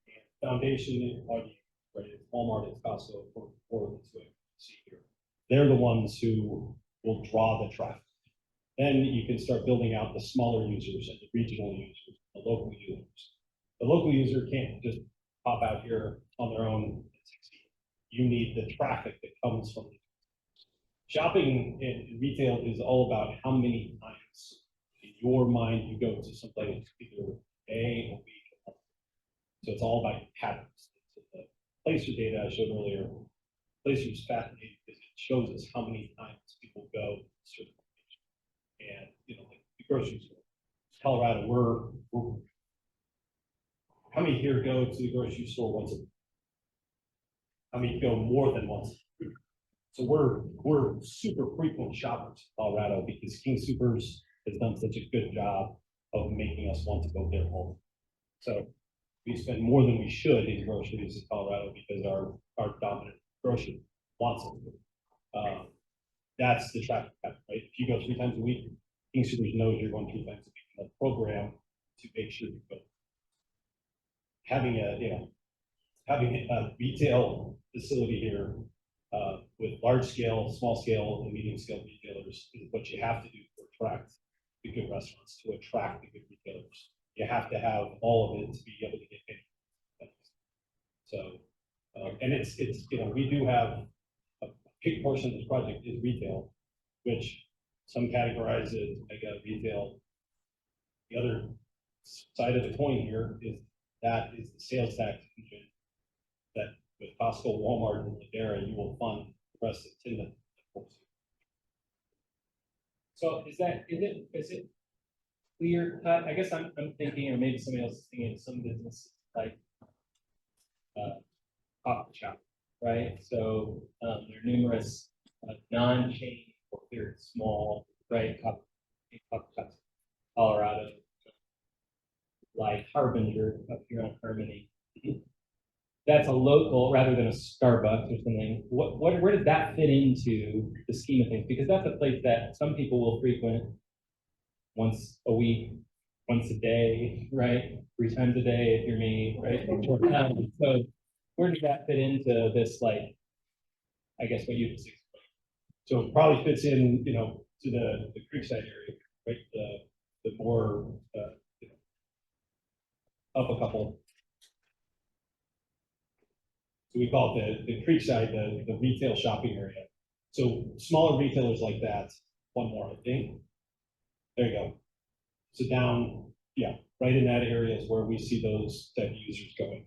And foundation is right? It's Walmart, it's Costco, or it's what you see here. They're the ones who will draw the traffic. Then you can start building out the smaller users and the regional users, the local users. The local user can't just pop out here on their own and succeed. You need the traffic that comes from it. Shopping in retail is all about how many times in your mind you go to someplace either A or B. So it's all about patterns. So the placer data I showed earlier, placer is fascinating because it shows us how many times people go to a certain location. And like the grocery store, Colorado, we're how many here go to the grocery store once a week? How many go more than once a week? So we're super frequent shoppers in Colorado because King Soopers has done such a good job of making us want to go there all. So we spend more than we should in groceries in Colorado because our dominant grocery wants it. that's the traffic pattern, right? If you go 3 times a week, consumers knows you're going 3 times a week. And the program to make sure you go. Having a retail facility here with large scale, small scale, and medium scale retailers is what you have to do to attract the good restaurants, to attract the good retailers. You have to have all of it to be able to get paid. So, and it's, we do have a big portion of this project is retail, which some categorize as mega retail. The other side of the coin here is that is the sales tax engine that with Costco, Walmart, and Ladera, you will fund the rest of Timnath. So is it clear cut? I guess I'm thinking, or maybe somebody else is thinking, of some businesses like coffee shop, right? So there are numerous non-chain or very small, right, coffee shops, Colorado, like Harbinger up here on Harmony. That's a local rather than a Starbucks or something. Where does that fit into the scheme of things? Because that's a place that some people will frequent once a week, once a day, right? 3 times a day if you're me, right? So where does that fit into this, like, I guess what you just explained? So it probably fits in, to the Creekside area, right? The more up a couple. So we call it the Creekside, the retail shopping area. So smaller retailers like that, one more, I think. There you go. So down, yeah, right in that area is where we see those type of users going.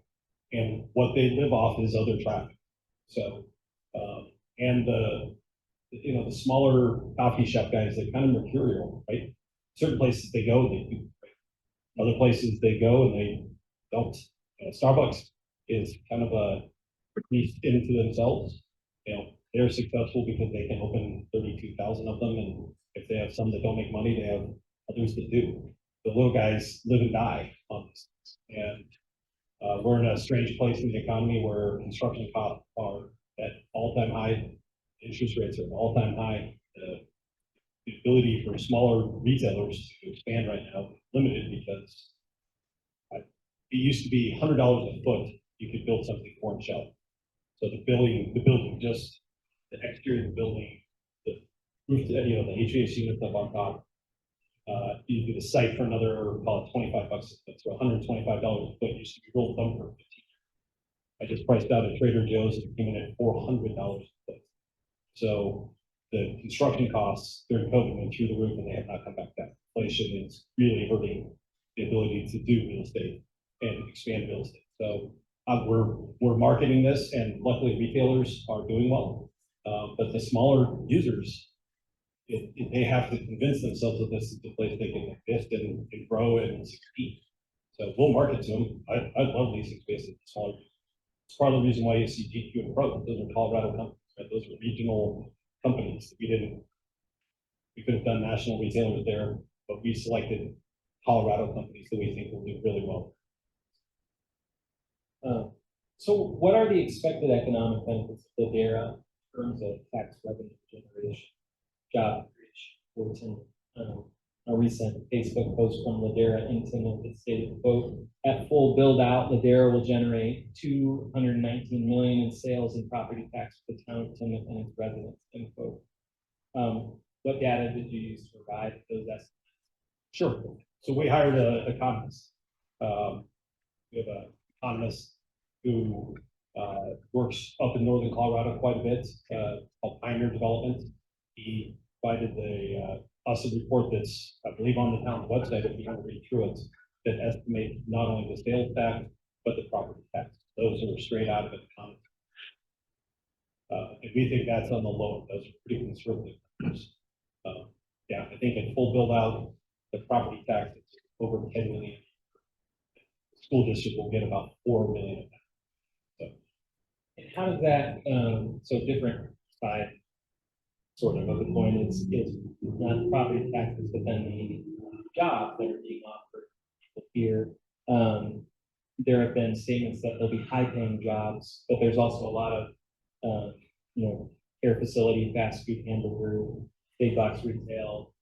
And what they live off is other traffic. So, and the smaller coffee shop guys, they're kind of mercurial, right? Certain places they go, they do. Right? Other places they go and they don't. Starbucks is kind of a beast into themselves. They're successful because they can open 32,000 of them, and if they have some that don't make money, they have others that do. The little guys live and die on this, and we're in a strange place in the economy where construction costs are at all-time high, interest rates are at all-time high. The ability for smaller retailers to expand right now is limited because it used to be $100 a foot you could build something for and shelf. So the building, just the exterior of the building, the roof, the HVAC units up on top. You do the site for another, call it $25 a foot, so $125 a foot used to be rolled thumb for 15. I just priced out at Trader Joe's and it came in at $400 a foot. So the construction costs during COVID went through the roof and they have not come back down. Inflation is really hurting the ability to do real estate and expand real estate. So we're marketing this, and luckily retailers are doing well. But the smaller users, they have to convince themselves that this is the place they can invest and grow and succeed. So we'll market to them. I love leasing space at the smaller users. It's part of the reason why you see GQ and Pro. Those are Colorado companies, right? Those are regional companies. We could have done national retailers there, but we selected Colorado companies that we think will do really well. So what are the expected economic benefits of Ladera in terms of tax revenue generation, job creation? A recent Facebook post from Ladera in Timnath that stated, quote, at full build out, Ladera will generate $219 million in sales and property tax for the town of Timnath and its residents, end quote. What data did you use to provide those estimates? Sure. So we hired an economist. We have an economist who works up in northern Colorado quite a bit, called Pioneer Development. He provided us a report that's, I believe, on the town's website, if you want to read through it, that estimates not only the sales tax, but the property tax. Those are straight out of an economy. And we think that's on the low. Those are pretty conservative numbers. Yeah, I think at full build out, the property tax is over 10 million. The school district will get about 4 million of that. And how does that, so different side, sort of the coin is not property taxes, but then the jobs that are being offered people here. There have been statements that there'll be high paying jobs, but there's also a lot of, care facility, fast food hamburger, big box retail,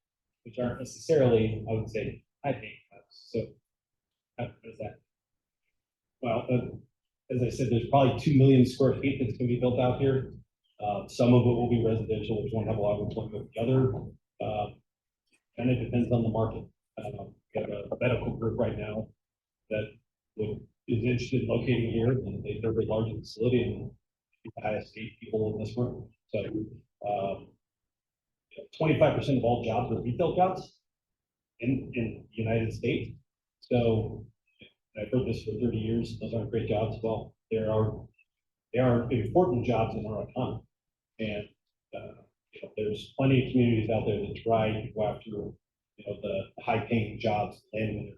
which aren't necessarily, I would say, high paying jobs. So how does that? Well, as I said, there's probably 2 million square feet that's gonna be built out here. Some of it will be residential, which won't have a lot of employment. The other, kind of depends on the market. We have a medical group right now that is interested in locating here, and they're a large facility and the highest paid people in this room. So, 25% of all jobs are retail jobs in the United States. So I've heard this for 30 years. Those aren't great jobs. Well, they are important jobs in our economy. And, there's plenty of communities out there that try to go after, the high paying jobs, landing.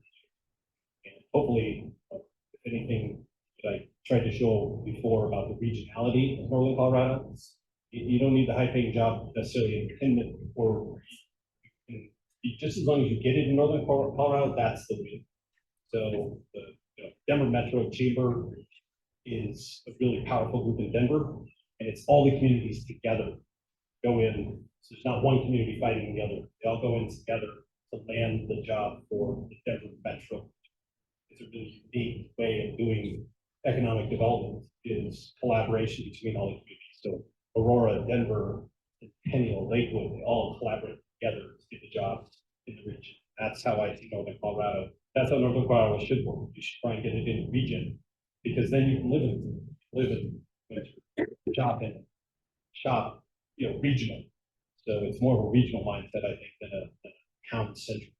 And hopefully, if anything that I tried to show before about the regionality of Northern Colorado, you don't need the high paying job necessarily in Timnath, or just as long as you get it in Northern Colorado, that's the win. So the Denver Metro Chamber is a really powerful group in Denver, and it's all the communities together go in. So there's not one community fighting the other. They all go in together to land the job for the Denver Metro. It's a really unique way of doing economic development, is collaboration between all the communities. So Aurora, Denver, Connell, Lakewood, they all collaborate together to get the jobs in the region. That's how I see Northern Colorado. That's how Northern Colorado should work. You should try and get it in the region, because then you can live in, shop, regional. So it's more of a regional mindset, I think, than a town central.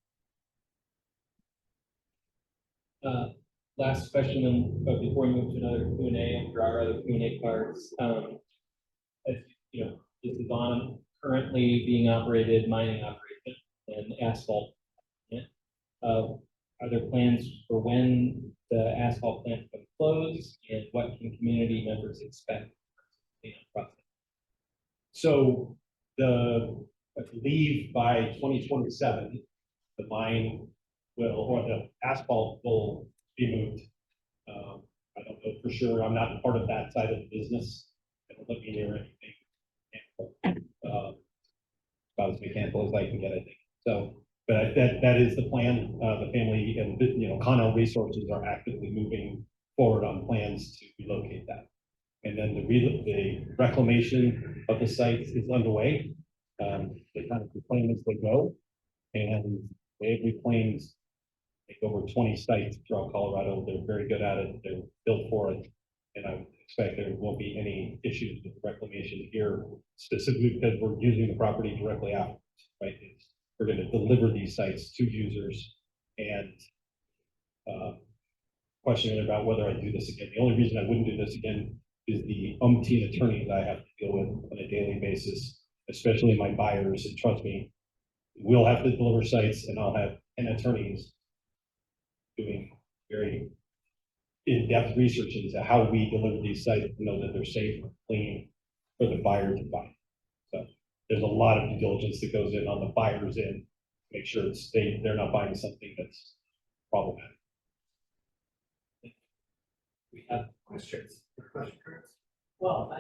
Last question, but before we move to another Q&A, for our other Q&A cards, as you know, this is on currently being operated mining operation and asphalt. Are there plans for when the asphalt plant will close, and what can community members expect in the process? So I believe by 2027, the mine will, or the asphalt will be moved. I don't know for sure. I'm not part of that side of the business. I don't let me near anything. About as mechanical as I can get, I think. So, but that is the plan. The family and, Connell Resources are actively moving forward on plans to relocate that. And then the reclamation of the sites is underway. They kind of reclaim as they go, and they've reclaimed over 20 sites throughout Colorado. They're very good at it. They're built for it, and I expect there won't be any issues with reclamation here, specifically because we're using the property directly afterwards. Right? We're going to deliver these sites to users, and questioning about whether I do this again. The only reason I wouldn't do this again is the umpteen attorneys I have to deal with on a daily basis, especially my buyers. And trust me, we'll have to deliver sites, and I'll have 10 attorneys doing very in-depth research into how we deliver these sites to know that they're safe and clean for the buyer to buy. So there's a lot of due diligence that goes in on the buyer's end, make sure they're not buying something that's problematic. We have questions. Well,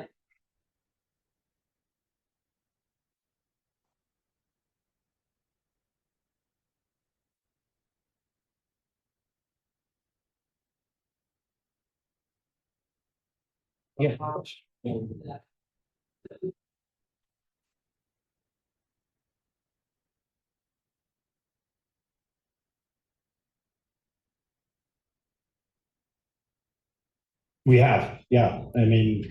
Yeah. We have, yeah. I mean,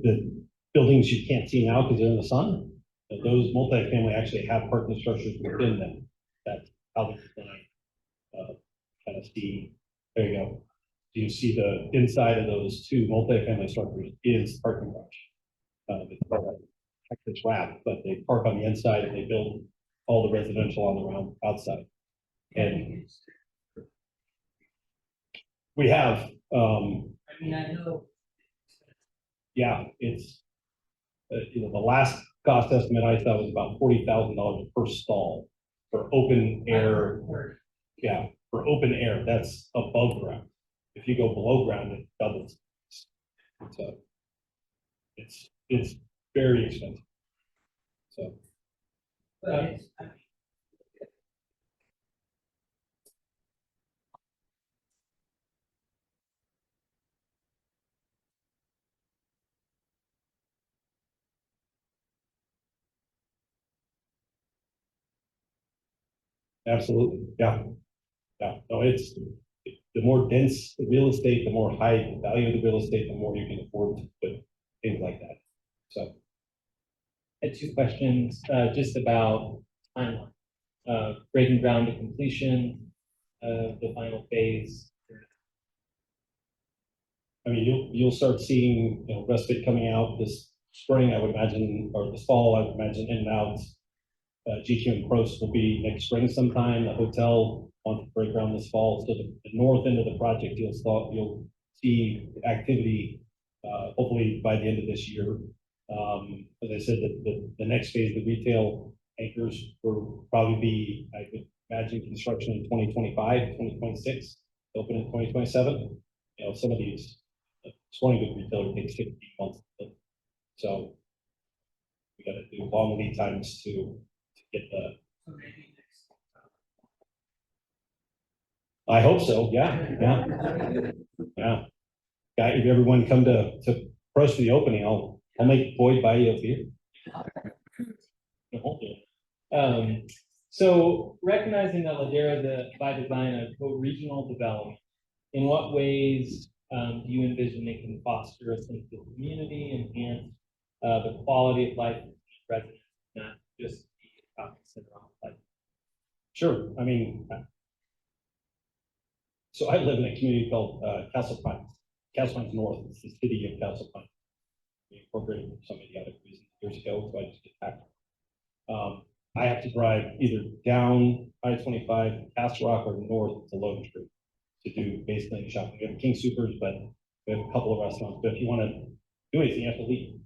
the buildings you can't see now because they're in the sun, those multifamily actually have parking structures within them. That's how they're designed. Kind of see, there you go. Do you see the inside of those two multifamily structures is parking garage. It's wrapped, but they park on the inside and they build all the residential on the round outside. And we have, I mean, I know. yeah, it's, the last cost estimate I saw was about $40,000 per stall for open air. Yeah, for open air, that's above ground. If you go below ground, it doubles. So it's very expensive. So, absolutely, yeah. Yeah, no, it's, the more dense the real estate, the more high the value of the real estate, the more you can afford to put things like that. So, I had two questions, just about timeline. Breaking ground to completion of the final phase. I mean, you'll start seeing, you know, respite coming out this spring, I would imagine, or this fall, I would imagine, in and out. GQ and Pros will be next spring sometime. The hotel on to break ground this fall. So the north end of the project, you'll see activity, hopefully by the end of this year. As I said, the next phase, the retail anchors will probably be, I would imagine, construction in 2025, 2026, open in 2027. You know, some of these sporting goods retailer takes 15 months to build. So we got to do long lead times to get the. I hope so. Yeah. Yeah. Guy, if everyone come to Pros for the opening, I'll make Boyd buy you a beer. So recognizing that Ladera, by design, a co-regional development, in what ways do you envision it can foster a sense of community, enhance the quality of life of residents, not just the shopping center on life? Sure. I mean, so I live in a community called Castle Pines. Castle Pines North. It's the city of Castle Pines. We incorporated some of the other reasons years ago, so I just get back. I have to drive either down I-25, Castle Rock, or north to Logan Street to do basically shopping. We have King Supers, but we have a couple of restaurants. But if you want to do anything, you have to leave.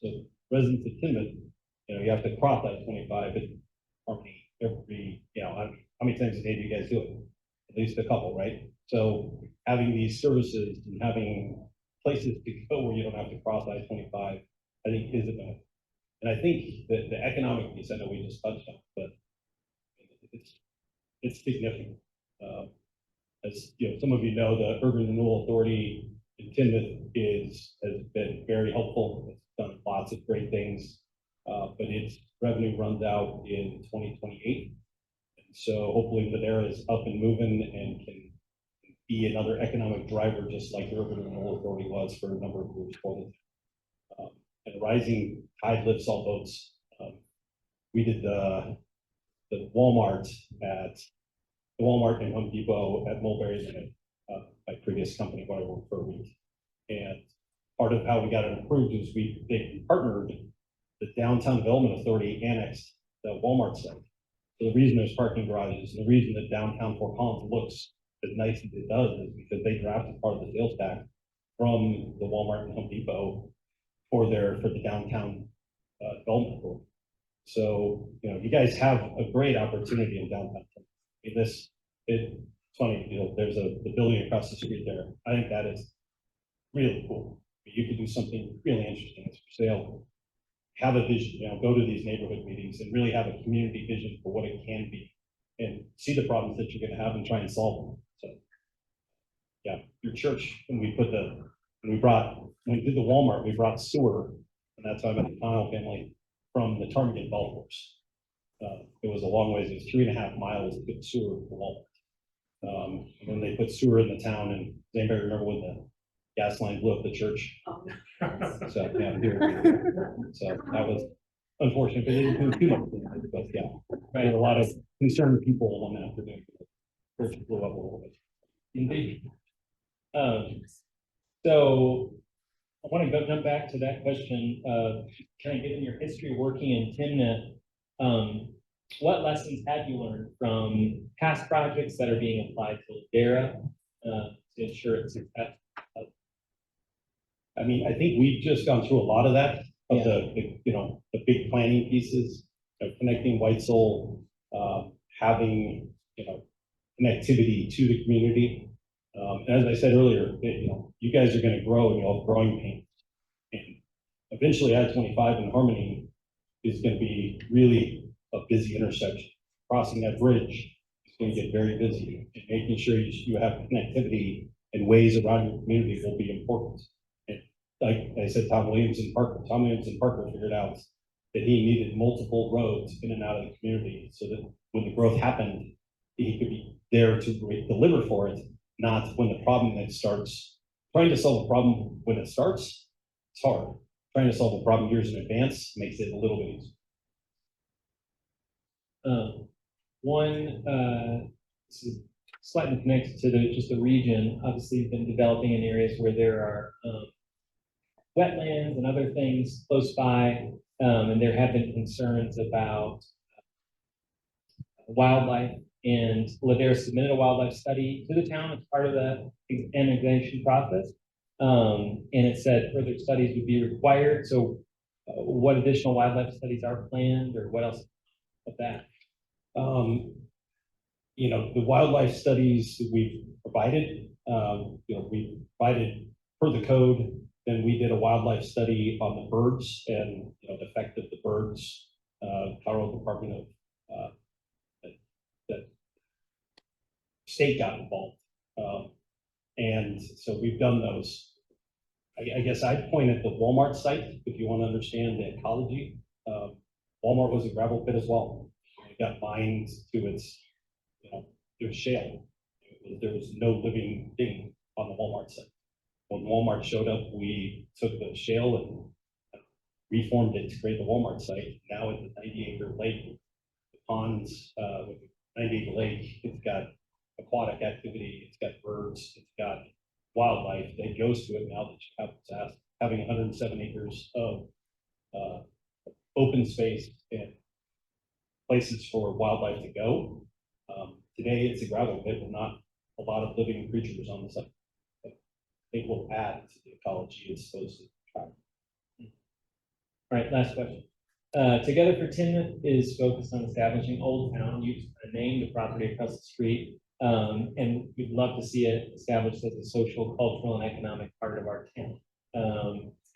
So residents of Timnath, you know, you have to cross I-25 at Harmony every, you know, how many times a day do you guys do it? At least a couple, right? So having these services and having places to go where you don't have to cross I-25, I think is a benefit. And I think that the economic piece, I know we just touched on, but it's significant. As you know, some of you know, the Urban Renewal Authority in Timnath has been very helpful. It's done lots of great things, but its revenue runs out in 2028. And so hopefully Ladera is up and moving and can be another economic driver, just like the Urban Renewal Authority was for a number of years. And rising tide lifts all boats. We did the Walmart and Home Depot at Mulberry, my previous company where I worked for a week. And part of how we got it approved is they partnered, the Downtown Development Authority annexed the Walmart site. So the reason there's parking garages, and the reason that downtown Fort Collins looks as nice as it does is because they drafted part of the sales tax from the Walmart and Home Depot for the downtown development authority. So, you know, you guys have a great opportunity in downtown. I mean, it's funny, you know, there's the building across the street there. I think that is really cool. You could do something really interesting. It's for sale. Have a vision, you know, go to these neighborhood meetings and really have a community vision for what it can be and see the problems that you're going to have and try and solve them. So, yeah, your church, when we did the Walmart, we brought sewer, and that's how I met the Connell family from the Ptarmigan golf course. It was a long ways, it was 3.5 miles to get sewer to Walmart. And then they put sewer in the town, and does anybody remember when the gas line blew up the church? Oh, So, yeah, so that was unfortunate, but it didn't do too much, but yeah, there were a lot of concerned people on that afternoon. The church blew up a little bit. Indeed. So I want to jump back to that question of kind of given your history working in Timnath, what lessons have you learned from past projects that are being applied to Ladera to ensure its success? I mean, I think we've just gone through a lot of that, of the you know, the big planning pieces, you know, connecting White Soul, having, you know, connectivity to the community. And as I said earlier, you know, you guys are going to grow and you'll have growing pains. And eventually I-25 in Harmony is gonna be really a busy intersection. Crossing that bridge is gonna get very busy, and making sure you have connectivity and ways around your community will be important. And like I said, Tom Williams and Parker figured out that he needed multiple roads in and out of the community, so that when the growth happened, he could be there to deliver for it, not when the problem then starts. Trying to solve a problem when it starts, it's hard. Trying to solve a problem years in advance makes it a little bit easier. This is slightly connected to just the region. Obviously, you've been developing in areas where there are wetlands and other things close by, and there have been concerns about wildlife. And Ladera submitted a wildlife study to the town as part of the annexation process. And it said further studies would be required. So what additional wildlife studies are planned, or what else of that? You know, the wildlife studies that we've provided, we provided per the code. Then we did a wildlife study on the birds and, the effect of the birds. Colorado Department of the state got involved. And so we've done those. I guess I'd point at the Walmart site if you want to understand the ecology. Walmart was a gravel pit as well. It got mined to its, it was shale. There was no living thing on the Walmart site. When Walmart showed up, we took the shale and reformed it to create the Walmart site. Now it's a 90-acre lake. The ponds with the 90-acre lake, it's got aquatic activity, it's got birds, it's got wildlife that goes to it now that you have having 107 acres of open space and places for wildlife to go. Today it's a gravel pit with not a lot of living creatures on the site. I think will add to the ecology it's supposed to try. All right, last question. Together for Timnath is focused on establishing Old Town. You've named the property across the street, and we'd love to see it established as a social, cultural, and economic part of our town.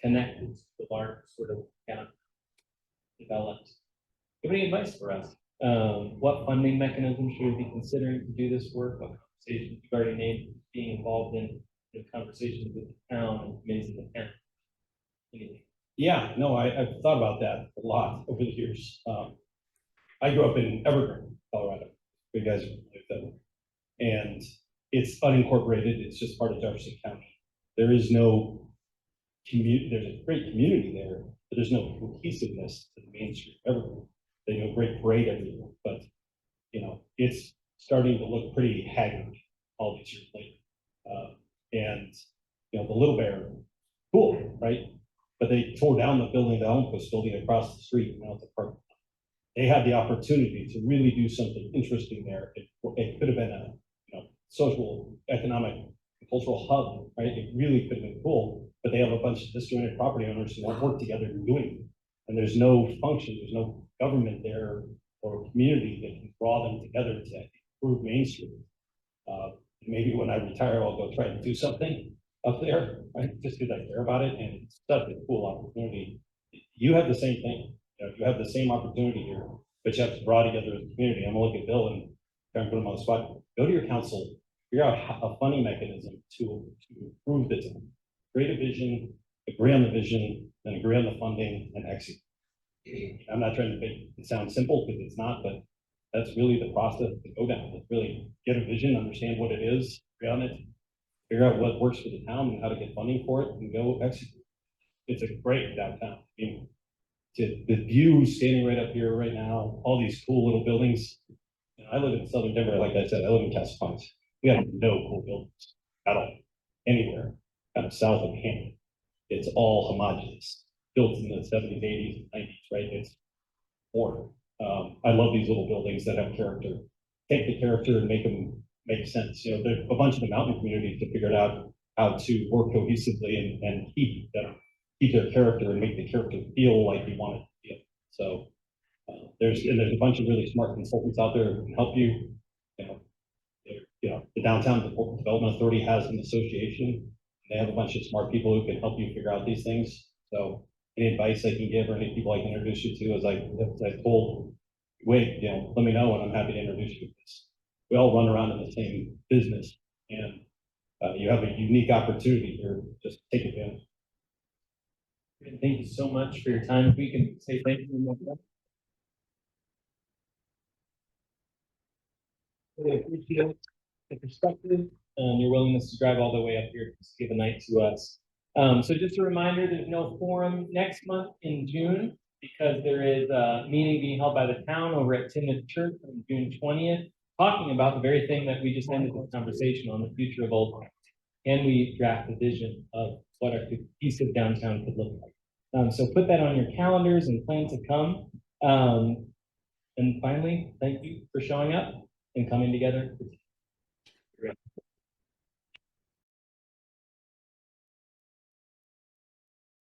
Connected to the large sort of town developed. Do you have any advice for us? What funding mechanisms should we be considering to do this work? What conversations you've already named being involved in conversations with the town and committees in the town? Anything? Yeah, no, I've thought about that a lot over the years. I grew up in Evergreen, Colorado. You guys live there. And it's unincorporated. It's just part of Jefferson County. There is no community. There's a great community there, but there's no cohesiveness to the Main Street of Evergreen. They do a great parade every year, but it's starting to look pretty haggard all these years later. And the Little Bear, cool, right? But they tore down the building, the Elmquist building across the street, and now it's a park. They had the opportunity to really do something interesting there. It could have been a social, economic, cultural hub, right? It really could have been cool, but they have a bunch of disjointed property owners who won't work together in doing it. And there's no function, there's no government there or community that can draw them together to improve Main Street. Maybe when I retire, I'll go try to do something up there, right? Just because I care about it, and it's such a cool opportunity. You have the same thing. You have the same opportunity here, but you have to draw together as a community. I'm gonna look at Bill and try and put him on the spot. Go to your council, figure out a funding mechanism to improve the town. Create a vision, agree on the vision, then agree on the funding and execute. I'm not trying to make it sound simple because it's not, but that's really the process to go down. It's really get a vision, understand what it is, agree on it, figure out what works for the town and how to get funding for it, and go execute. It's a great downtown. The view standing right up here right now, all these cool little buildings. I live in Southern Denver, like I said, I live in Castle Pines. We have no cool buildings at all, anywhere, kind of south of Hampton. It's all homogeneous, built in the 70s, 80s, 90s, right? It's boring. I love these little buildings that have character. Take the character and make them make sense. There's a bunch of the mountain communities that figured out how to work cohesively and keep their character and make the character feel like you want it to feel. So there's a bunch of really smart consultants out there who can help you. The Downtown Development Authority has an association. They have a bunch of smart people who can help you figure out these things. So any advice I can give or any people I can introduce you to, as I told Wade, let me know, and I'm happy to introduce you. We all run around in the same business, and you have a unique opportunity here. Just take advantage. Thank you so much for your time. If we can say thank you. Really appreciate the perspective and your willingness to drive all the way up here to give a night to us. So just a reminder, there's no forum next month in June because there is a meeting being held by the town over at Timnath Church on June 20th, talking about the very thing that we just ended this conversation on, the future of Old Town. Can we draft a vision of what our piece of downtown could look like? So put that on your calendars and plan to come. And finally, thank you for showing up and coming together.